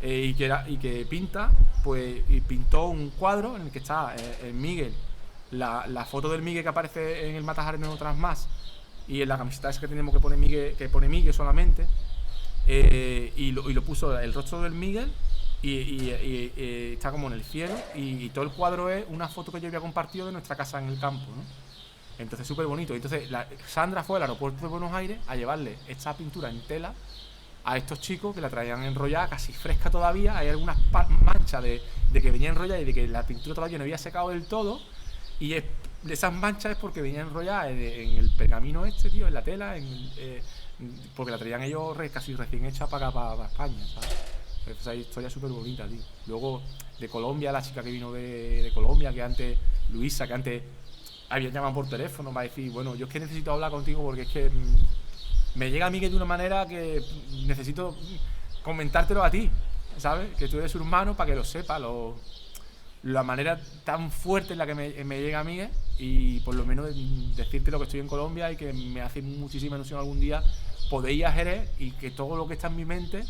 y que pinta, pues y pintó un cuadro en el que está el Miguel, la foto del Miguel que aparece en el Matajares no otras más, y en la camiseta esa que tenemos que pone Miguel solamente, y lo puso el rostro del Miguel. Y está como en el cielo y todo el cuadro es una foto que yo había compartido de nuestra casa en el campo, ¿no? Entonces súper bonito. Entonces Sandra fue al aeropuerto de Buenos Aires a llevarle esta pintura en tela a estos chicos que la traían enrollada, casi fresca todavía. Hay algunas manchas de que venía enrollada y de que la pintura todavía no había secado del todo, y esas manchas es porque venía enrollada en el pergamino tío, en la tela, porque la traían ellos casi recién hecha para España, ¿sabes? Esa historia súper bonita, tío. Luego, de Colombia, la chica que vino de Colombia, que antes, Luisa, que antes había llamado por teléfono para decir, bueno, yo es que necesito hablar contigo porque es que me llega a mí que de una manera que necesito comentártelo a ti, ¿sabes? Que tú eres su hermano para que lo sepa, la manera tan fuerte en la que me llega a mí, y por lo menos decirte lo que estoy en Colombia y que me hace muchísima ilusión algún día poder ir a Jerez y que todo lo que está en mi mente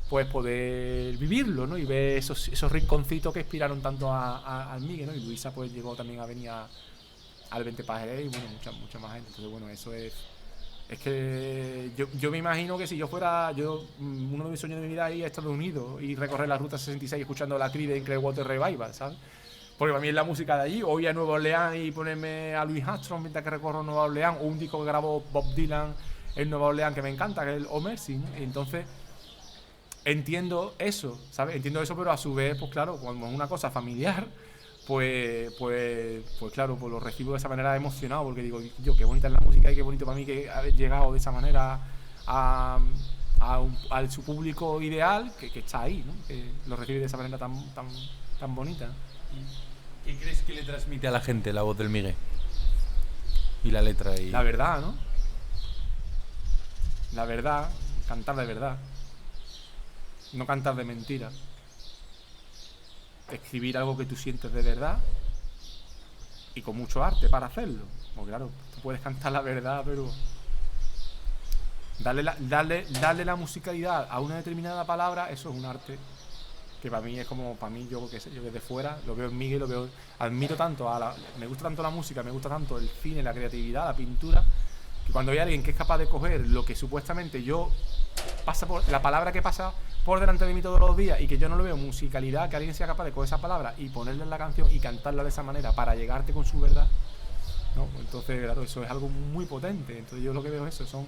pues poder vivirlo, ¿no? Y ver esos rinconcitos que inspiraron tanto al Miguel, ¿no? Y Luisa pues llegó también a venir al 20 para Jerez y bueno, mucha más gente. Entonces bueno, eso es que yo me imagino que si yo fuera, uno de mis sueños de mi vida es ir a Estados Unidos y recorrer la Ruta 66 escuchando la Creed en Clearwater Revival, ¿sabes? Porque para mí es la música de allí, o ir a Nueva Orleans y ponerme a Louis Armstrong mientras que recorro Nueva Orleans, o un disco que grabó Bob Dylan en Nueva Orleans que me encanta, que es el Oh Mercy, ¿no? Y entonces entiendo eso, ¿sabes? Entiendo eso, pero a su vez, pues claro, cuando es una cosa familiar, pues claro, pues lo recibo de esa manera emocionado, porque digo, yo, qué bonita es la música y qué bonito para mí que haber llegado de esa manera a su público ideal, que está ahí, ¿no? Que lo recibe de esa manera tan bonita. ¿Qué crees que le transmite a la gente la voz del Miguel? Y la letra y... La verdad, ¿no? La verdad, cantar de verdad. No cantar de mentira. Escribir algo que tú sientes de verdad y con mucho arte para hacerlo. Porque claro, tú puedes cantar la verdad, pero darle la musicalidad a una determinada palabra, eso es un arte que para mí es como, yo qué sé, yo desde fuera lo veo en Miguel, admiro tanto me gusta tanto la música, me gusta tanto el cine, la creatividad, la pintura, que cuando hay alguien que es capaz de coger lo que supuestamente la palabra que pasa por delante de mí todos los días y que yo no lo veo musicalidad, que alguien sea capaz de coger esa palabra y ponerla en la canción y cantarla de esa manera para llegarte con su verdad, ¿no? Entonces, claro, eso es algo muy potente. Entonces yo lo que veo es eso,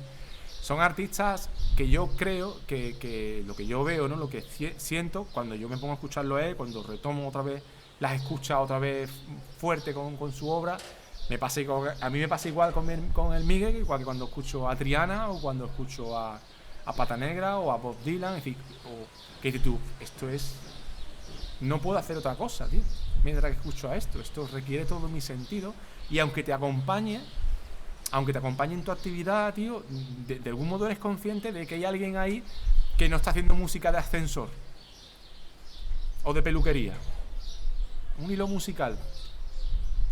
son artistas que yo creo que lo que yo veo, ¿no? Lo que siento cuando yo me pongo a escucharlo cuando retomo otra vez las escuchas otra vez fuerte con su obra. A mí me pasa igual con el Miguel, igual que cuando escucho a Triana o cuando escucho a Pata Negra o a Bob Dylan, es decir, que dices tú, no puedo hacer otra cosa, tío, mientras que escucho a esto requiere todo mi sentido, y aunque te acompañe en tu actividad, tío, de algún modo eres consciente de que hay alguien ahí que no está haciendo música de ascensor o de peluquería, un hilo musical.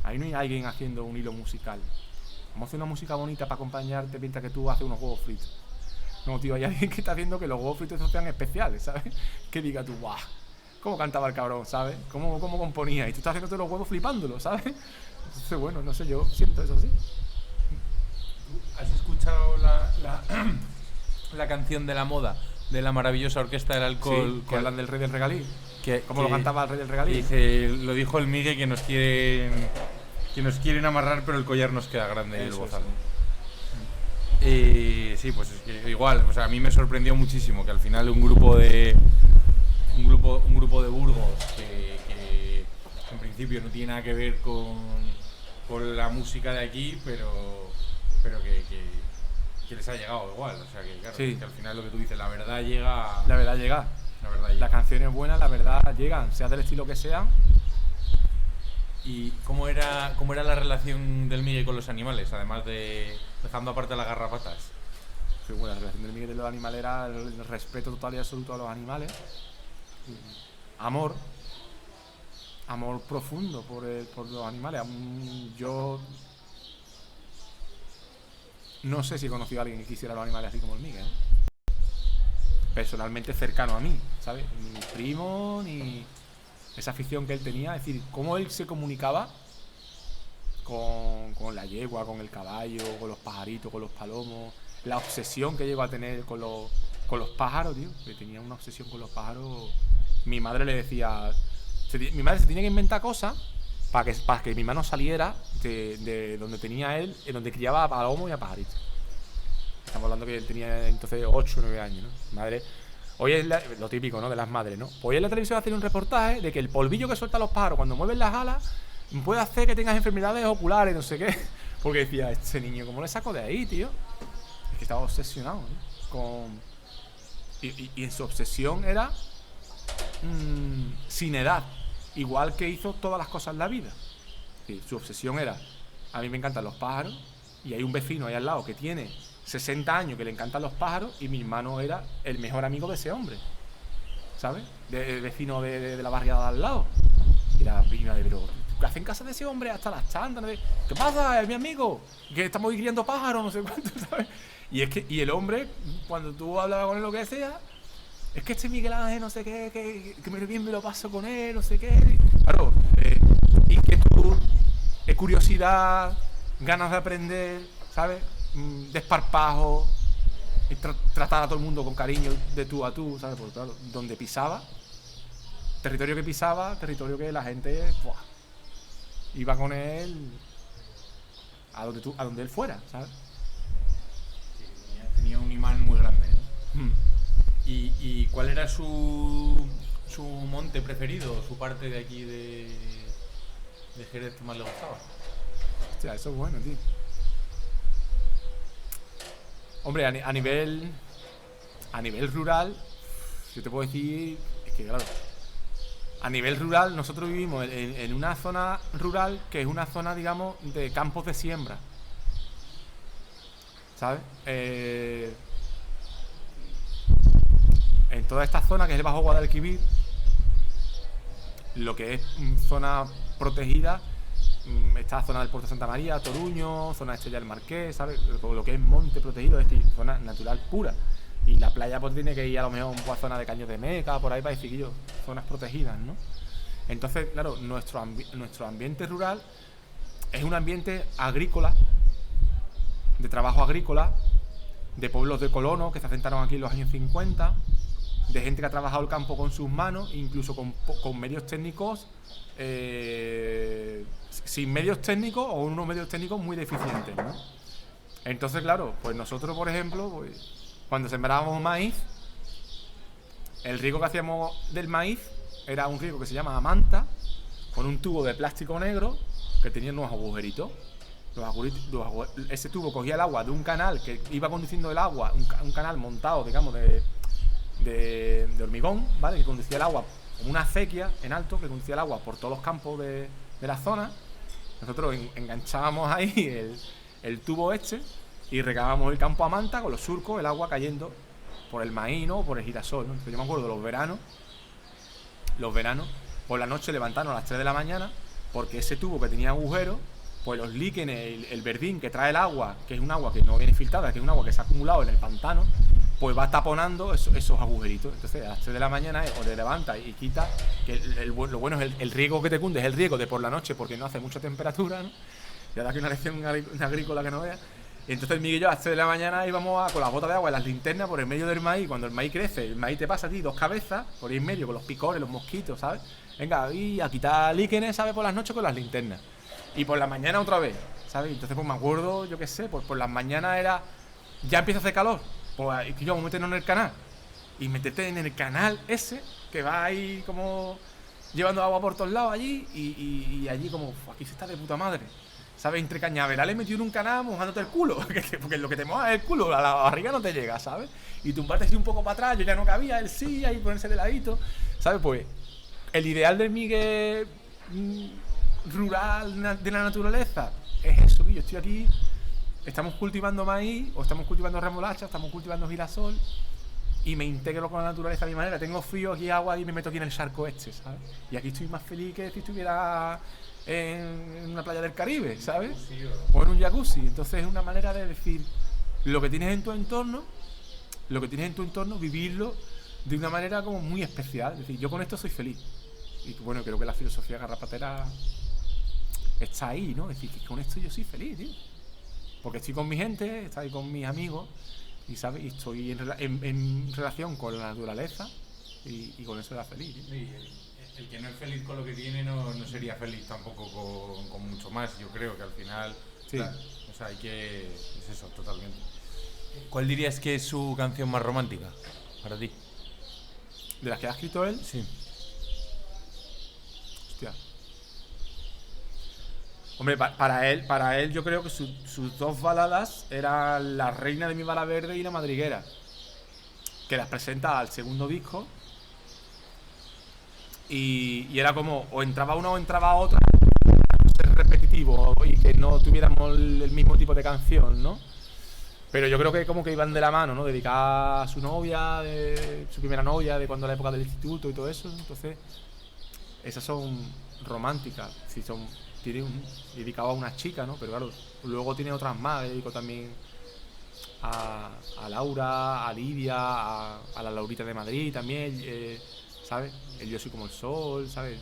Ahí no hay alguien haciendo un hilo musical. Vamos a hacer una música bonita para acompañarte mientras que tú haces unos huevos fritos. No, tío, hay alguien que está haciendo que los huevos fritos sean especiales, ¿sabes? Que diga tú, ¡guau! ¿Cómo cantaba el cabrón, ¿sabes? ¿Cómo componía? Y tú estás haciéndote los huevos flipándolo, ¿sabes? Entonces, bueno, no sé, yo siento eso así. ¿Has escuchado la canción de la moda de la maravillosa Orquesta del Alcohol? Sí, que hablan del Rey del Regalí. ¿Cómo lo cantaba el Rey del Regalí? Lo dijo el Miguel, que nos quieren amarrar, pero el collar nos queda grande. Eso, y el bozal. Sí, pues es que igual, o sea, a mí me sorprendió muchísimo que al final un grupo de Burgos que en principio no tiene nada que ver con la música de aquí, pero que les ha llegado igual. O sea, que claro, Sí. que al final lo que tú dices, la verdad llega. La verdad llega. La verdad llega. Las canciones buenas, la verdad, llegan, sea del estilo que sea. ¿Y cómo era la relación del Miguel con los animales? Además de dejando aparte las garrapatas. Sí, bueno, la relación del Miguel de los animales era el respeto total y absoluto a los animales. Amor profundo por los animales. Yo no sé si he conocido a alguien que quisiera los animales así como el Miguel. Personalmente cercano a mí, ¿sabes? Ni mi primo, ni esa afición que él tenía. Es decir, cómo él se comunicaba con la yegua, con el caballo, con los pajaritos, con los palomos. La obsesión que llegó a tener con los pájaros, tío. Que tenía una obsesión con los pájaros. Mi madre le decía... Mi madre se tenía que inventar cosas para que mi mano saliera de donde tenía él, donde criaba a palomos y a pajaritos. Estamos hablando que él tenía entonces 8 o 9 años, ¿no? Madre... Hoy es lo típico, ¿no? De las madres, ¿no? Pues hoy en la televisión hacen un reportaje de que el polvillo que sueltan los pájaros cuando mueven las alas puede hacer que tengas enfermedades oculares, no sé qué. Porque decía, este niño, ¿cómo le saco de ahí, tío? Es que estaba obsesionado, ¿no? Y en su obsesión era sin edad, igual que hizo todas las cosas en la vida. Sí, su obsesión era, a mí me encantan los pájaros, y hay un vecino ahí al lado que tiene 60 años que le encantan los pájaros, y mi hermano era el mejor amigo de ese hombre, ¿sabes? El vecino de la barriada de al lado. Y la prima de, pero ¿qué hace en casa de ese hombre hasta las chantas? ¿Qué pasa? Es mi amigo, que estamos ahí criando pájaros, no sé cuánto, ¿sabes? Y el hombre, cuando tú hablabas con él lo que decía, es que este Miguel Ángel, no sé qué, que bien me lo paso con él, no sé qué. Claro, inquietud, curiosidad, ganas de aprender, ¿sabes? Desparpajo, y tratar a todo el mundo con cariño de tú a tú, ¿sabes? Porque claro, donde pisaba, territorio que la gente iba con él a donde él fuera, ¿sabes? Tenía un imán muy grande, ¿no? ¿Y cuál era su monte preferido, su parte de aquí de Jerez que más le gustaba? Hostia, eso es bueno, tío. Hombre, a nivel rural, yo te puedo decir, es que claro, a nivel rural nosotros vivimos en una zona rural que es una zona, digamos, de campos de siembra, ¿sabes? En toda esta zona, que es el Bajo Guadalquivir, lo que es zona protegida, está zona del Puerto de Santa María, Toruño, zona de Estrella del Marqués, ¿sabes? Lo que es monte protegido, es decir, zona natural pura. Y la playa pues tiene que ir a lo mejor a zona de Caños de Meca, por ahí para decir, zonas protegidas, ¿no? Entonces, claro, nuestro ambiente rural es un ambiente agrícola, de trabajo agrícola, de pueblos de colonos que se asentaron aquí en los años 50, de gente que ha trabajado el campo con sus manos, incluso con medios técnicos, sin medios técnicos o unos medios técnicos muy deficientes, ¿no? Entonces, claro, pues nosotros, por ejemplo, pues, cuando sembrábamos maíz, el riego que hacíamos del maíz era un riego que se llama manta, con un tubo de plástico negro que tenía unos agujeritos. Ese tubo cogía el agua de un canal que iba conduciendo el agua, un canal montado, digamos, de hormigón, ¿vale? Que conducía el agua como una acequia en alto, que conducía el agua por todos los campos de la zona. Nosotros enganchábamos ahí el tubo y regábamos el campo a manta con los surcos, el agua cayendo por el maíz, ¿no? Por el girasol, ¿no? Entonces yo me acuerdo de los veranos, por la noche levantarnos a las 3 de la mañana, porque ese tubo que tenía agujeros, pues los líquenes, el verdín que trae el agua, que es un agua que no viene filtrada, que es un agua que se ha acumulado en el pantano, pues va taponando esos agujeritos. Entonces a las 3 de la mañana o te levantas y quitas, que lo bueno es el riego que te cunde, es el riego de por la noche, porque no hace mucha temperatura, ¿no? Ya da aquí una lección agrícola que no veas. Y entonces Miguel y yo a las 3 de la mañana íbamos con las botas de agua y las linternas por el medio del maíz. Cuando el maíz crece, el maíz te pasa a ti 2 cabezas por ahí en medio, con los picores, los mosquitos, ¿sabes? Venga, y a quitar líquenes, ¿sabes? Por las noches con las linternas. Y por la mañana otra vez, ¿sabes? Entonces pues me acuerdo, yo qué sé, pues por las mañanas era... Ya empieza a hacer calor, pues yo vamos a meternos en el canal. Y meterte en el canal ese, que va ahí como... llevando agua por todos lados allí, y allí como... aquí se está de puta madre. ¿sabes? Entre cañaverales metido en un canal mojándote el culo, porque lo que te moja es el culo, a la barriga no te llega, ¿sabes? Y tumbarte así un poco para atrás, yo ya no cabía, él sí, ahí ponerse de ladito, ¿sabes? Pues el ideal del Miguel rural de la naturaleza es eso, que yo estoy aquí, estamos cultivando maíz, o estamos cultivando remolacha, estamos cultivando girasol, y me integro con la naturaleza de mi manera. Tengo frío, aquí agua y me meto aquí en el charco este, ¿sabes? Y aquí estoy más feliz que si estuviera en una playa del Caribe, ¿sabes? O en un jacuzzi. Entonces es una manera de decir lo que tienes en tu entorno, vivirlo de una manera como muy especial. Es decir, yo con esto soy feliz. Y bueno, creo que la filosofía garrapatera está ahí, ¿no? Es decir, que con esto yo soy feliz, tío. Porque estoy con mi gente, estoy con mis amigos. Y, ¿sabes? Y estoy en relación con la naturaleza y con eso era feliz. ¿Sí? Sí, el que no es feliz con lo que tiene no sería feliz tampoco con mucho más. Yo creo que al final, sí. O sea, hay que... Es eso, totalmente. ¿Cuál dirías que es su canción más romántica para ti? ¿De las que ha escrito él? Sí. Hostia. Hombre, para él yo creo que sus dos baladas eran La Reina de mi bala verde y La Madriguera, que las presenta al segundo disco y era como o entraba una o entraba otra, ser repetitivo y que no tuviéramos el mismo tipo de canción, ¿no? Pero yo creo que como que iban de la mano, ¿no? Dedicada a su novia, su primera novia, de cuando la época del instituto y todo eso. Entonces, esas son románticas, si son... Tiene dedicado a una chica, ¿no? Pero claro, luego tiene otras más. Le dedico también a Laura, a Lidia, a la Laurita de Madrid también, ¿sabes? El Yo soy como el sol, ¿sabes?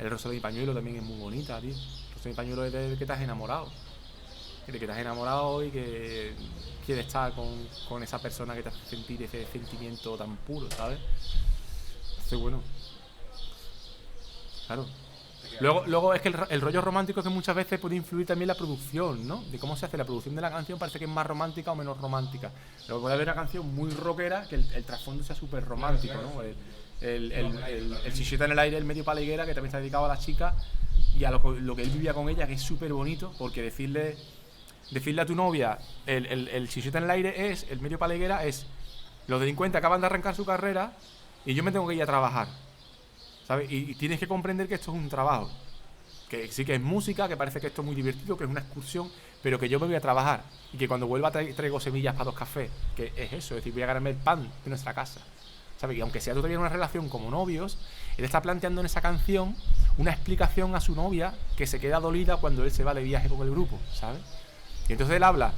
El Rosa de mi pañuelo también es muy bonita, tío. El Rosa de mi pañuelo es de que te has enamorado. De que te has enamorado y que quieres estar con esa persona que te hace sentir ese sentimiento tan puro, ¿sabes? Entonces, bueno. Claro. Luego es que el rollo romántico es que muchas veces puede influir también la producción, ¿no? De cómo se hace la producción de la canción, parece que es más romántica o menos romántica. Luego puede haber una canción muy rockera que el trasfondo sea súper romántico, ¿no? El Chicheta en el aire, el medio paliguera, que también está dedicado a la chica y a lo que él vivía con ella, que es súper bonito, porque decirle a tu novia, el Chicheta en el aire es, el medio paliguera es, los delincuentes acaban de arrancar su carrera y yo me tengo que ir a trabajar. ¿Sabes? Y tienes que comprender que esto es un trabajo, que sí que es música, que parece que esto es muy divertido, que es una excursión, pero que yo me voy a trabajar y que cuando vuelva traigo semillas para 2 cafés, que es eso, es decir, voy a ganarme el pan de nuestra casa, ¿sabes? Y aunque sea todavía una relación como novios, él está planteando en esa canción una explicación a su novia que se queda dolida cuando él se va de viaje con el grupo, ¿sabes? Y entonces él habla,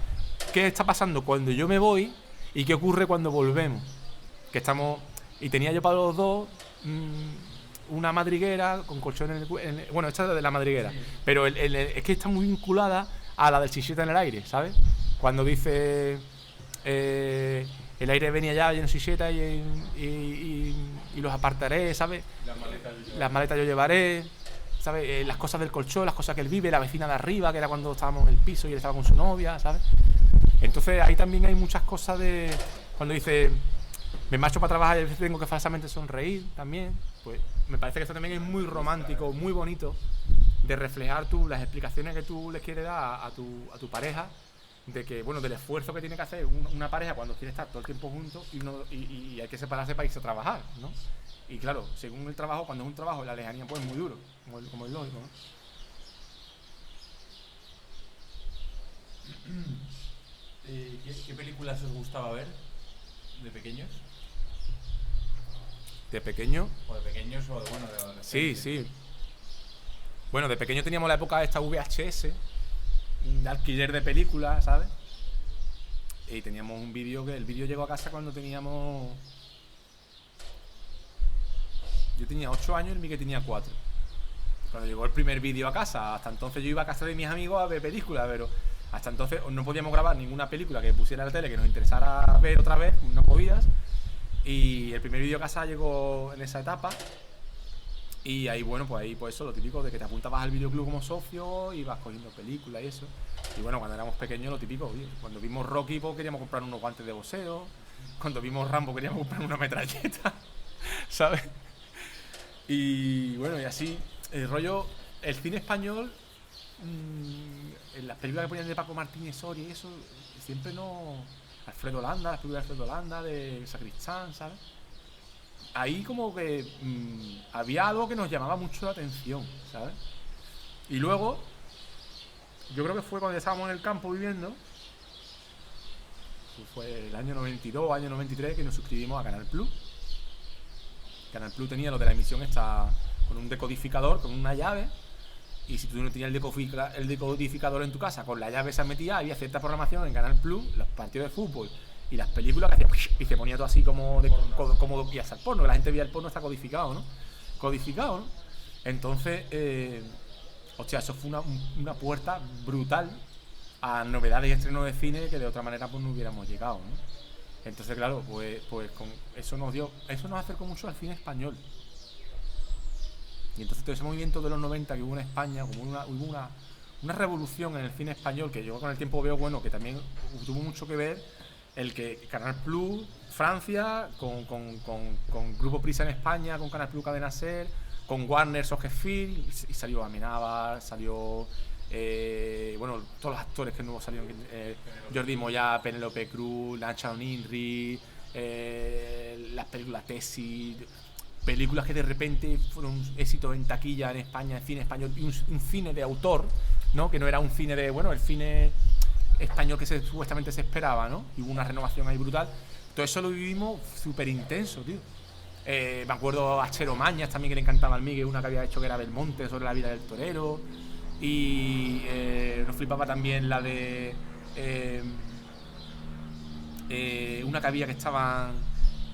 ¿qué está pasando cuando yo me voy y qué ocurre cuando volvemos? Que estamos... Y tenía yo para los dos... una madriguera con colchón bueno, esta es de la madriguera, pero es que está muy vinculada a la del Chicheta en el aire, ¿sabes? Cuando dice el aire venía ya lleno de Chicheta y los apartaré, ¿sabes? Las maletas yo llevaré, ¿sabes? Las cosas del colchón, las cosas que él vive, la vecina de arriba, que era cuando estábamos en el piso y él estaba con su novia, ¿sabes? Entonces ahí también hay muchas cosas de... Cuando dice... Me marcho para trabajar y a veces tengo que falsamente sonreír también. Pues me parece que esto también es muy romántico, muy bonito, de reflejar las explicaciones que tú le quieres dar a tu pareja, de que, bueno, del esfuerzo que tiene que hacer una pareja cuando quiere estar todo el tiempo juntos y hay que separarse para irse a trabajar, ¿no? Y claro, según el trabajo, cuando es un trabajo, la lejanía pues es muy duro, como es lógico, ¿no? ¿Qué películas os gustaba ver de pequeños? ¿De pequeño? O de pequeños o de, bueno, de adolescentes. Sí. Bueno, de pequeño teníamos la época de esta VHS, de alquiler de películas, ¿sabes? Y teníamos un vídeo el vídeo llegó a casa cuando teníamos... Yo tenía 8 años y el Miguel tenía 4. Cuando llegó el primer vídeo a casa, hasta entonces yo iba a casa de mis amigos a ver películas, pero hasta entonces no podíamos grabar ninguna película que pusiera en la tele que nos interesara ver otra vez, no podías. Y el primer vídeo a casa llegó en esa etapa. Y ahí, bueno, pues ahí pues eso, lo típico de que te apuntabas al videoclub como socio, ibas cogiendo películas y eso. Y bueno, cuando éramos pequeños, lo típico, oye, cuando vimos Rocky, pues queríamos comprar unos guantes de boxeo. Cuando vimos Rambo, queríamos comprar una metralleta, ¿sabes? Y bueno, y así, el rollo, el cine español en las películas que ponían de Paco Martínez Soria y eso, siempre no... Alfredo Landa, las películas de Alfredo Landa, de Sacristán, ¿sabes? Ahí como que había algo que nos llamaba mucho la atención, ¿sabes? Y luego, yo creo que fue cuando estábamos en el campo viviendo, fue el año 92, año 93, que nos suscribimos a Canal Plus. Canal Plus tenía lo de la emisión esta con un decodificador, con una llave, y si tú no tenías el decodificador en tu casa, con la llave se metía, había cierta programación en Canal Plus, los partidos de fútbol y las películas que hacían y se ponía todo así como y hasta el porno, que la gente veía el porno, está codificado, ¿no? Entonces, hostia, eso fue una puerta brutal a novedades y estrenos de cine que de otra manera pues no hubiéramos llegado, ¿no? Entonces, claro, pues con eso nos acercó mucho al cine español. Y entonces todo ese movimiento de los 90 que hubo en España, como hubo una revolución en el cine español, que yo con el tiempo veo, bueno, que también tuvo mucho que ver el que Canal Plus, Francia, con Grupo Prisa en España, con Canal Plus Cadena Ser, con Warner, Sogefil, y salió Amenábar, salió... bueno, todos los actores que nuevos salieron, Jordi Moya, Penélope Cruz, Nacha O'Neill, las películas Tesis, películas que de repente fueron un éxito en taquilla en España, en cine español, y un cine de autor, ¿no? Que no era un cine de, bueno, el cine español que supuestamente se esperaba, ¿no? Y hubo una renovación ahí brutal. Todo eso lo vivimos súper intenso, tío. Me acuerdo a Chero Mañas también, que le encantaba al Miguel, una que había hecho que era Belmonte, sobre la vida del torero. Y nos flipaba también la de una que había que estaban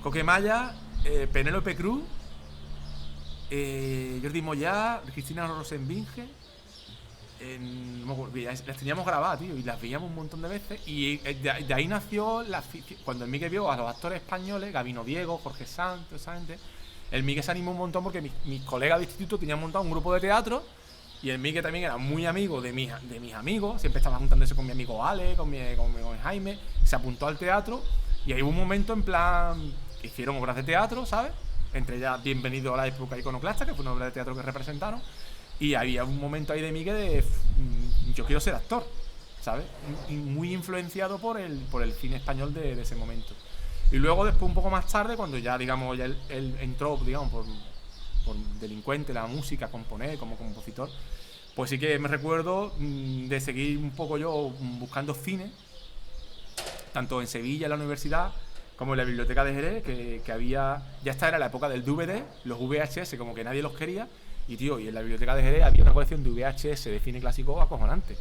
Coquemaya, Penélope Cruz, Jordi Moya, Cristina Rosenbinge, las teníamos grabadas, tío, y las veíamos un montón de veces. Y de ahí nació cuando el Miguel vio a los actores españoles, Gabino Diego, Jorge Santos, esa gente. El Miguel se animó un montón porque mis colegas de instituto tenían montado un grupo de teatro. Y el Miguel también era muy amigo de mis amigos, siempre estaba juntándose con mi amigo Ale, con mi Jaime, se apuntó al teatro y ahí hubo un momento en plan que hicieron obras de teatro, ¿sabes? Entre ellas Bienvenido a la época iconoclasta, que fue una obra de teatro que representaron, y había un momento ahí de Miguel de yo quiero ser actor, ¿sabes? Y muy influenciado por el cine español de ese momento. Y luego después un poco más tarde, cuando ya digamos ya él entró, digamos, por Delincuente, la música, componer como compositor, pues sí que me recuerdo de seguir un poco yo buscando cine, tanto en Sevilla, en la universidad, como en la biblioteca de Jerez, que había, ya esta era la época del DVD, los VHS como que nadie los quería, y tío, y en la biblioteca de Jerez había una colección de VHS de cine clásico acojonante,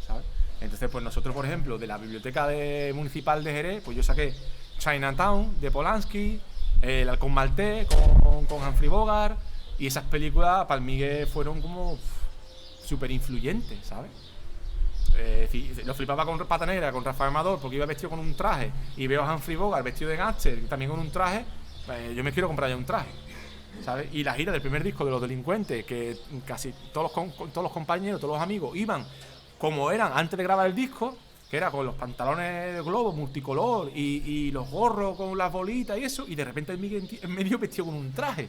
¿sabes? Entonces pues nosotros, por ejemplo, de la biblioteca municipal de Jerez, pues yo saqué Chinatown de Polanski, El Halcón Maltés con Humphrey Bogart. Y esas películas para el Miguel fueron como súper influyentes, ¿sabes? Lo flipaba con Pata Negra, con Rafael Amador, porque iba vestido con un traje. Y veo a Humphrey Bogart vestido de gángster, también con un traje. Yo me quiero comprar ya un traje, ¿sabes? Y la gira del primer disco de Los Delincuentes, que casi todos los compañeros, todos los amigos iban como eran antes de grabar el disco, que era con los pantalones de globo multicolor y los gorros con las bolitas y eso. Y de repente el Miguel en medio vestido con un traje,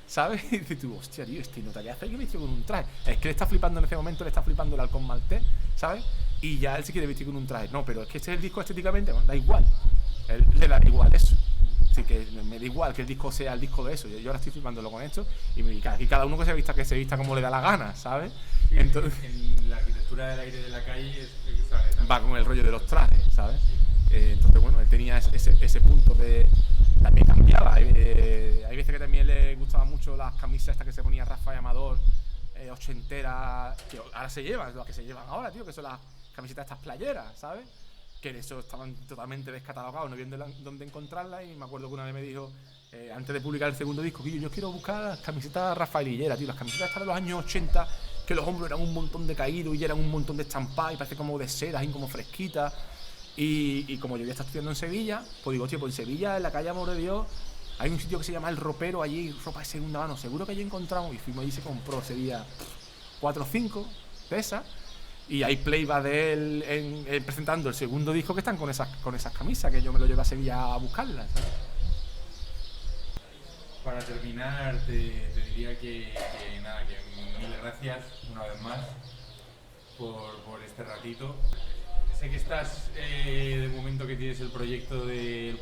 ¿sabes? Y dices tú, hostia, tío, nota que hace que vestido con un traje. Es que le está flipando en ese momento, le está flipando el Halcón Maltés, ¿sabes? Y ya él se quiere vestir con un traje. No, pero es que este es el disco estéticamente, bueno, da igual. Él le da igual eso. Así que me da igual que el disco sea el disco de eso. Yo ahora estoy flipándolo con esto y aquí cada uno que se vista como le da la gana, ¿sabes? Sí, entonces, en la arquitectura del aire de la calle va con el rollo de los trajes, ¿sabes? Entonces, bueno, él tenía ese punto de... También cambiaba. Hay veces que también le gustaban mucho las camisas estas que se ponía Rafael Amador, ochenteras, que ahora se llevan, las que se llevan ahora, tío, que son las camisetas estas playeras, ¿sabes? Que de eso estaban totalmente descatalogados, no viendo dónde encontrarlas. Y me acuerdo que una vez me dijo, antes de publicar el segundo disco, que yo quiero buscar las camisetas rafaelilleras, tío, las camisetas estas de los años 80, que los hombros eran un montón de caídos y eran un montón de estampadas y parece como de seda, como fresquitas. Y como yo ya estaba estudiando en Sevilla, pues digo, tío, pues en Sevilla, en la calle Amor de Dios, hay un sitio que se llama El Ropero, allí ropa de segunda mano, seguro que allí encontramos. Y fuimos allí y se compró ese día 4 o 5 de esas. Y hay playback de él presentando el segundo disco, que están con esas camisas, que yo me lo llevo a Sevilla a buscarlas, ¿sabes? Para terminar, te diría que nada, que mil gracias una vez más por este ratito. Sé que estás, de momento que tienes el proyecto del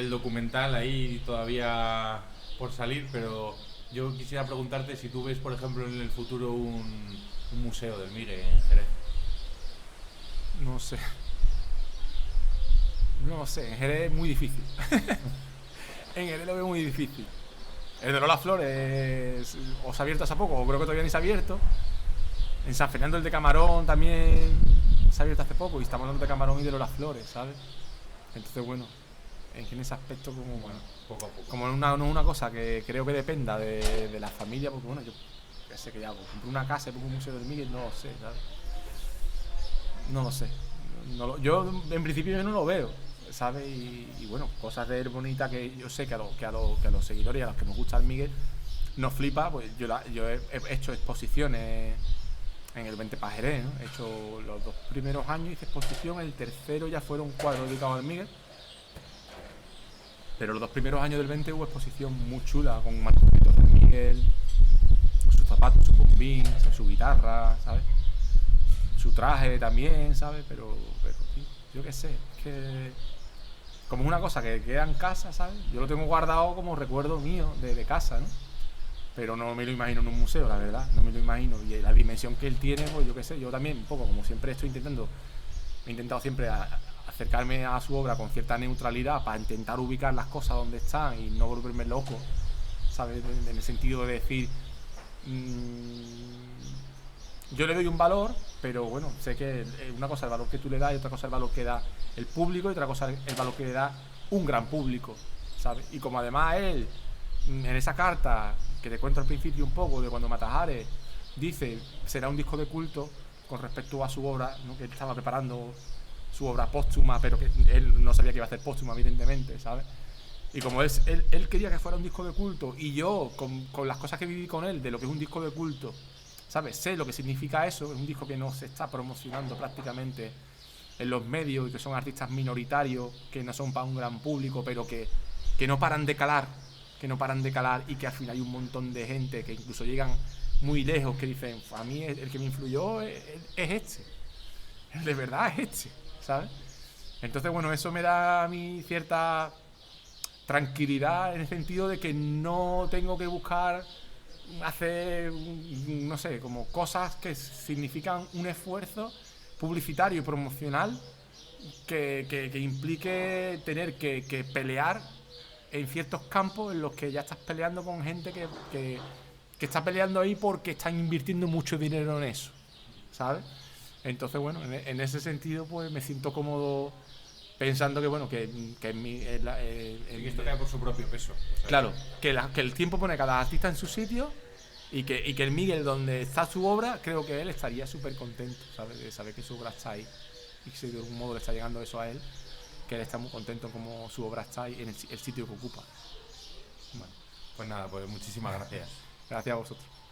documental ahí todavía por salir, pero yo quisiera preguntarte si tú ves, por ejemplo, en el futuro un museo del Miguel en Jerez. No sé. No sé, en Jerez es muy difícil. En Jerez lo veo muy difícil. El de Lola Flores o se ha abierto hace poco, o creo que todavía ni se ha abierto. En San Fernando el de Camarón también se ha abierto hace poco y estamos hablando de Camarón y de Lola Flores, ¿sabes? Entonces, bueno, en ese aspecto como, bueno, Poco a poco. como no es una cosa que creo que dependa de la familia, porque bueno, yo qué sé que ya, por ejemplo, una casa y pongo un museo del Miguel, no lo sé, ¿sabes? No lo sé. Yo en principio yo no lo veo, ¿sabes? Y bueno, cosas de él bonitas que yo sé que a los seguidores y a los que nos gusta el Miguel nos flipa, pues yo he hecho exposiciones en el 20 Pajeré, ¿no? He hecho los 2 primeros años, hice exposición, el tercero ya fueron cuadros dedicados al Miguel. Pero los 2 primeros años del 20 hubo exposición muy chula, con manuscritos del Miguel, sus zapatos, su bombín, su guitarra, ¿sabes? Su traje también, ¿sabes? Pero tío, yo qué sé, es que como es una cosa que queda en casa, ¿sabes? Yo lo tengo guardado como recuerdo mío de casa, ¿no? Pero no me lo imagino en un museo, la verdad, no me lo imagino. Y la dimensión que él tiene, pues yo qué sé, yo también, un poco, como siempre he intentado siempre acercarme a su obra con cierta neutralidad para intentar ubicar las cosas donde están y no volverme loco, ¿sabes? En el sentido de decir, yo le doy un valor, pero bueno, sé que una cosa es el valor que tú le das y otra cosa es el valor que da el público y otra cosa es el valor que le da un gran público, ¿sabes? Y como además él, en esa carta que te cuento al principio un poco de cuando Matajares dice será un disco de culto con respecto a su obra, ¿no? Que él estaba preparando su obra póstuma, pero que él no sabía que iba a ser póstuma, evidentemente, ¿sabes? Y como él quería que fuera un disco de culto y yo, con las cosas que viví con él, de lo que es un disco de culto, ¿sabes? Sé lo que significa eso, es un disco que no se está promocionando prácticamente en los medios y que son artistas minoritarios, que no son para un gran público, pero que no paran de calar, y que al final hay un montón de gente que incluso llegan muy lejos, que dicen, a mí el que me influyó es este, de verdad es este, ¿sabes? Entonces, bueno, eso me da a mí cierta tranquilidad en el sentido de que no tengo que buscar hacer, no sé, como cosas que significan un esfuerzo publicitario y promocional que implique tener que pelear en ciertos campos en los que ya estás peleando con gente que está peleando ahí porque están invirtiendo mucho dinero en eso, ¿sabes? Entonces, bueno, en ese sentido, pues me siento cómodo pensando que, bueno, que esto queda por su propio peso. O sea, claro, que el tiempo pone a cada artista en su sitio y que el Miguel, donde está su obra, creo que él estaría súper contento, ¿sabes? De saber que su obra está ahí y que si de algún modo le está llegando eso a él, que él está muy contento como su obra está ahí en el sitio que ocupa. Bueno, pues nada, pues muchísimas gracias. Gracias a vosotros.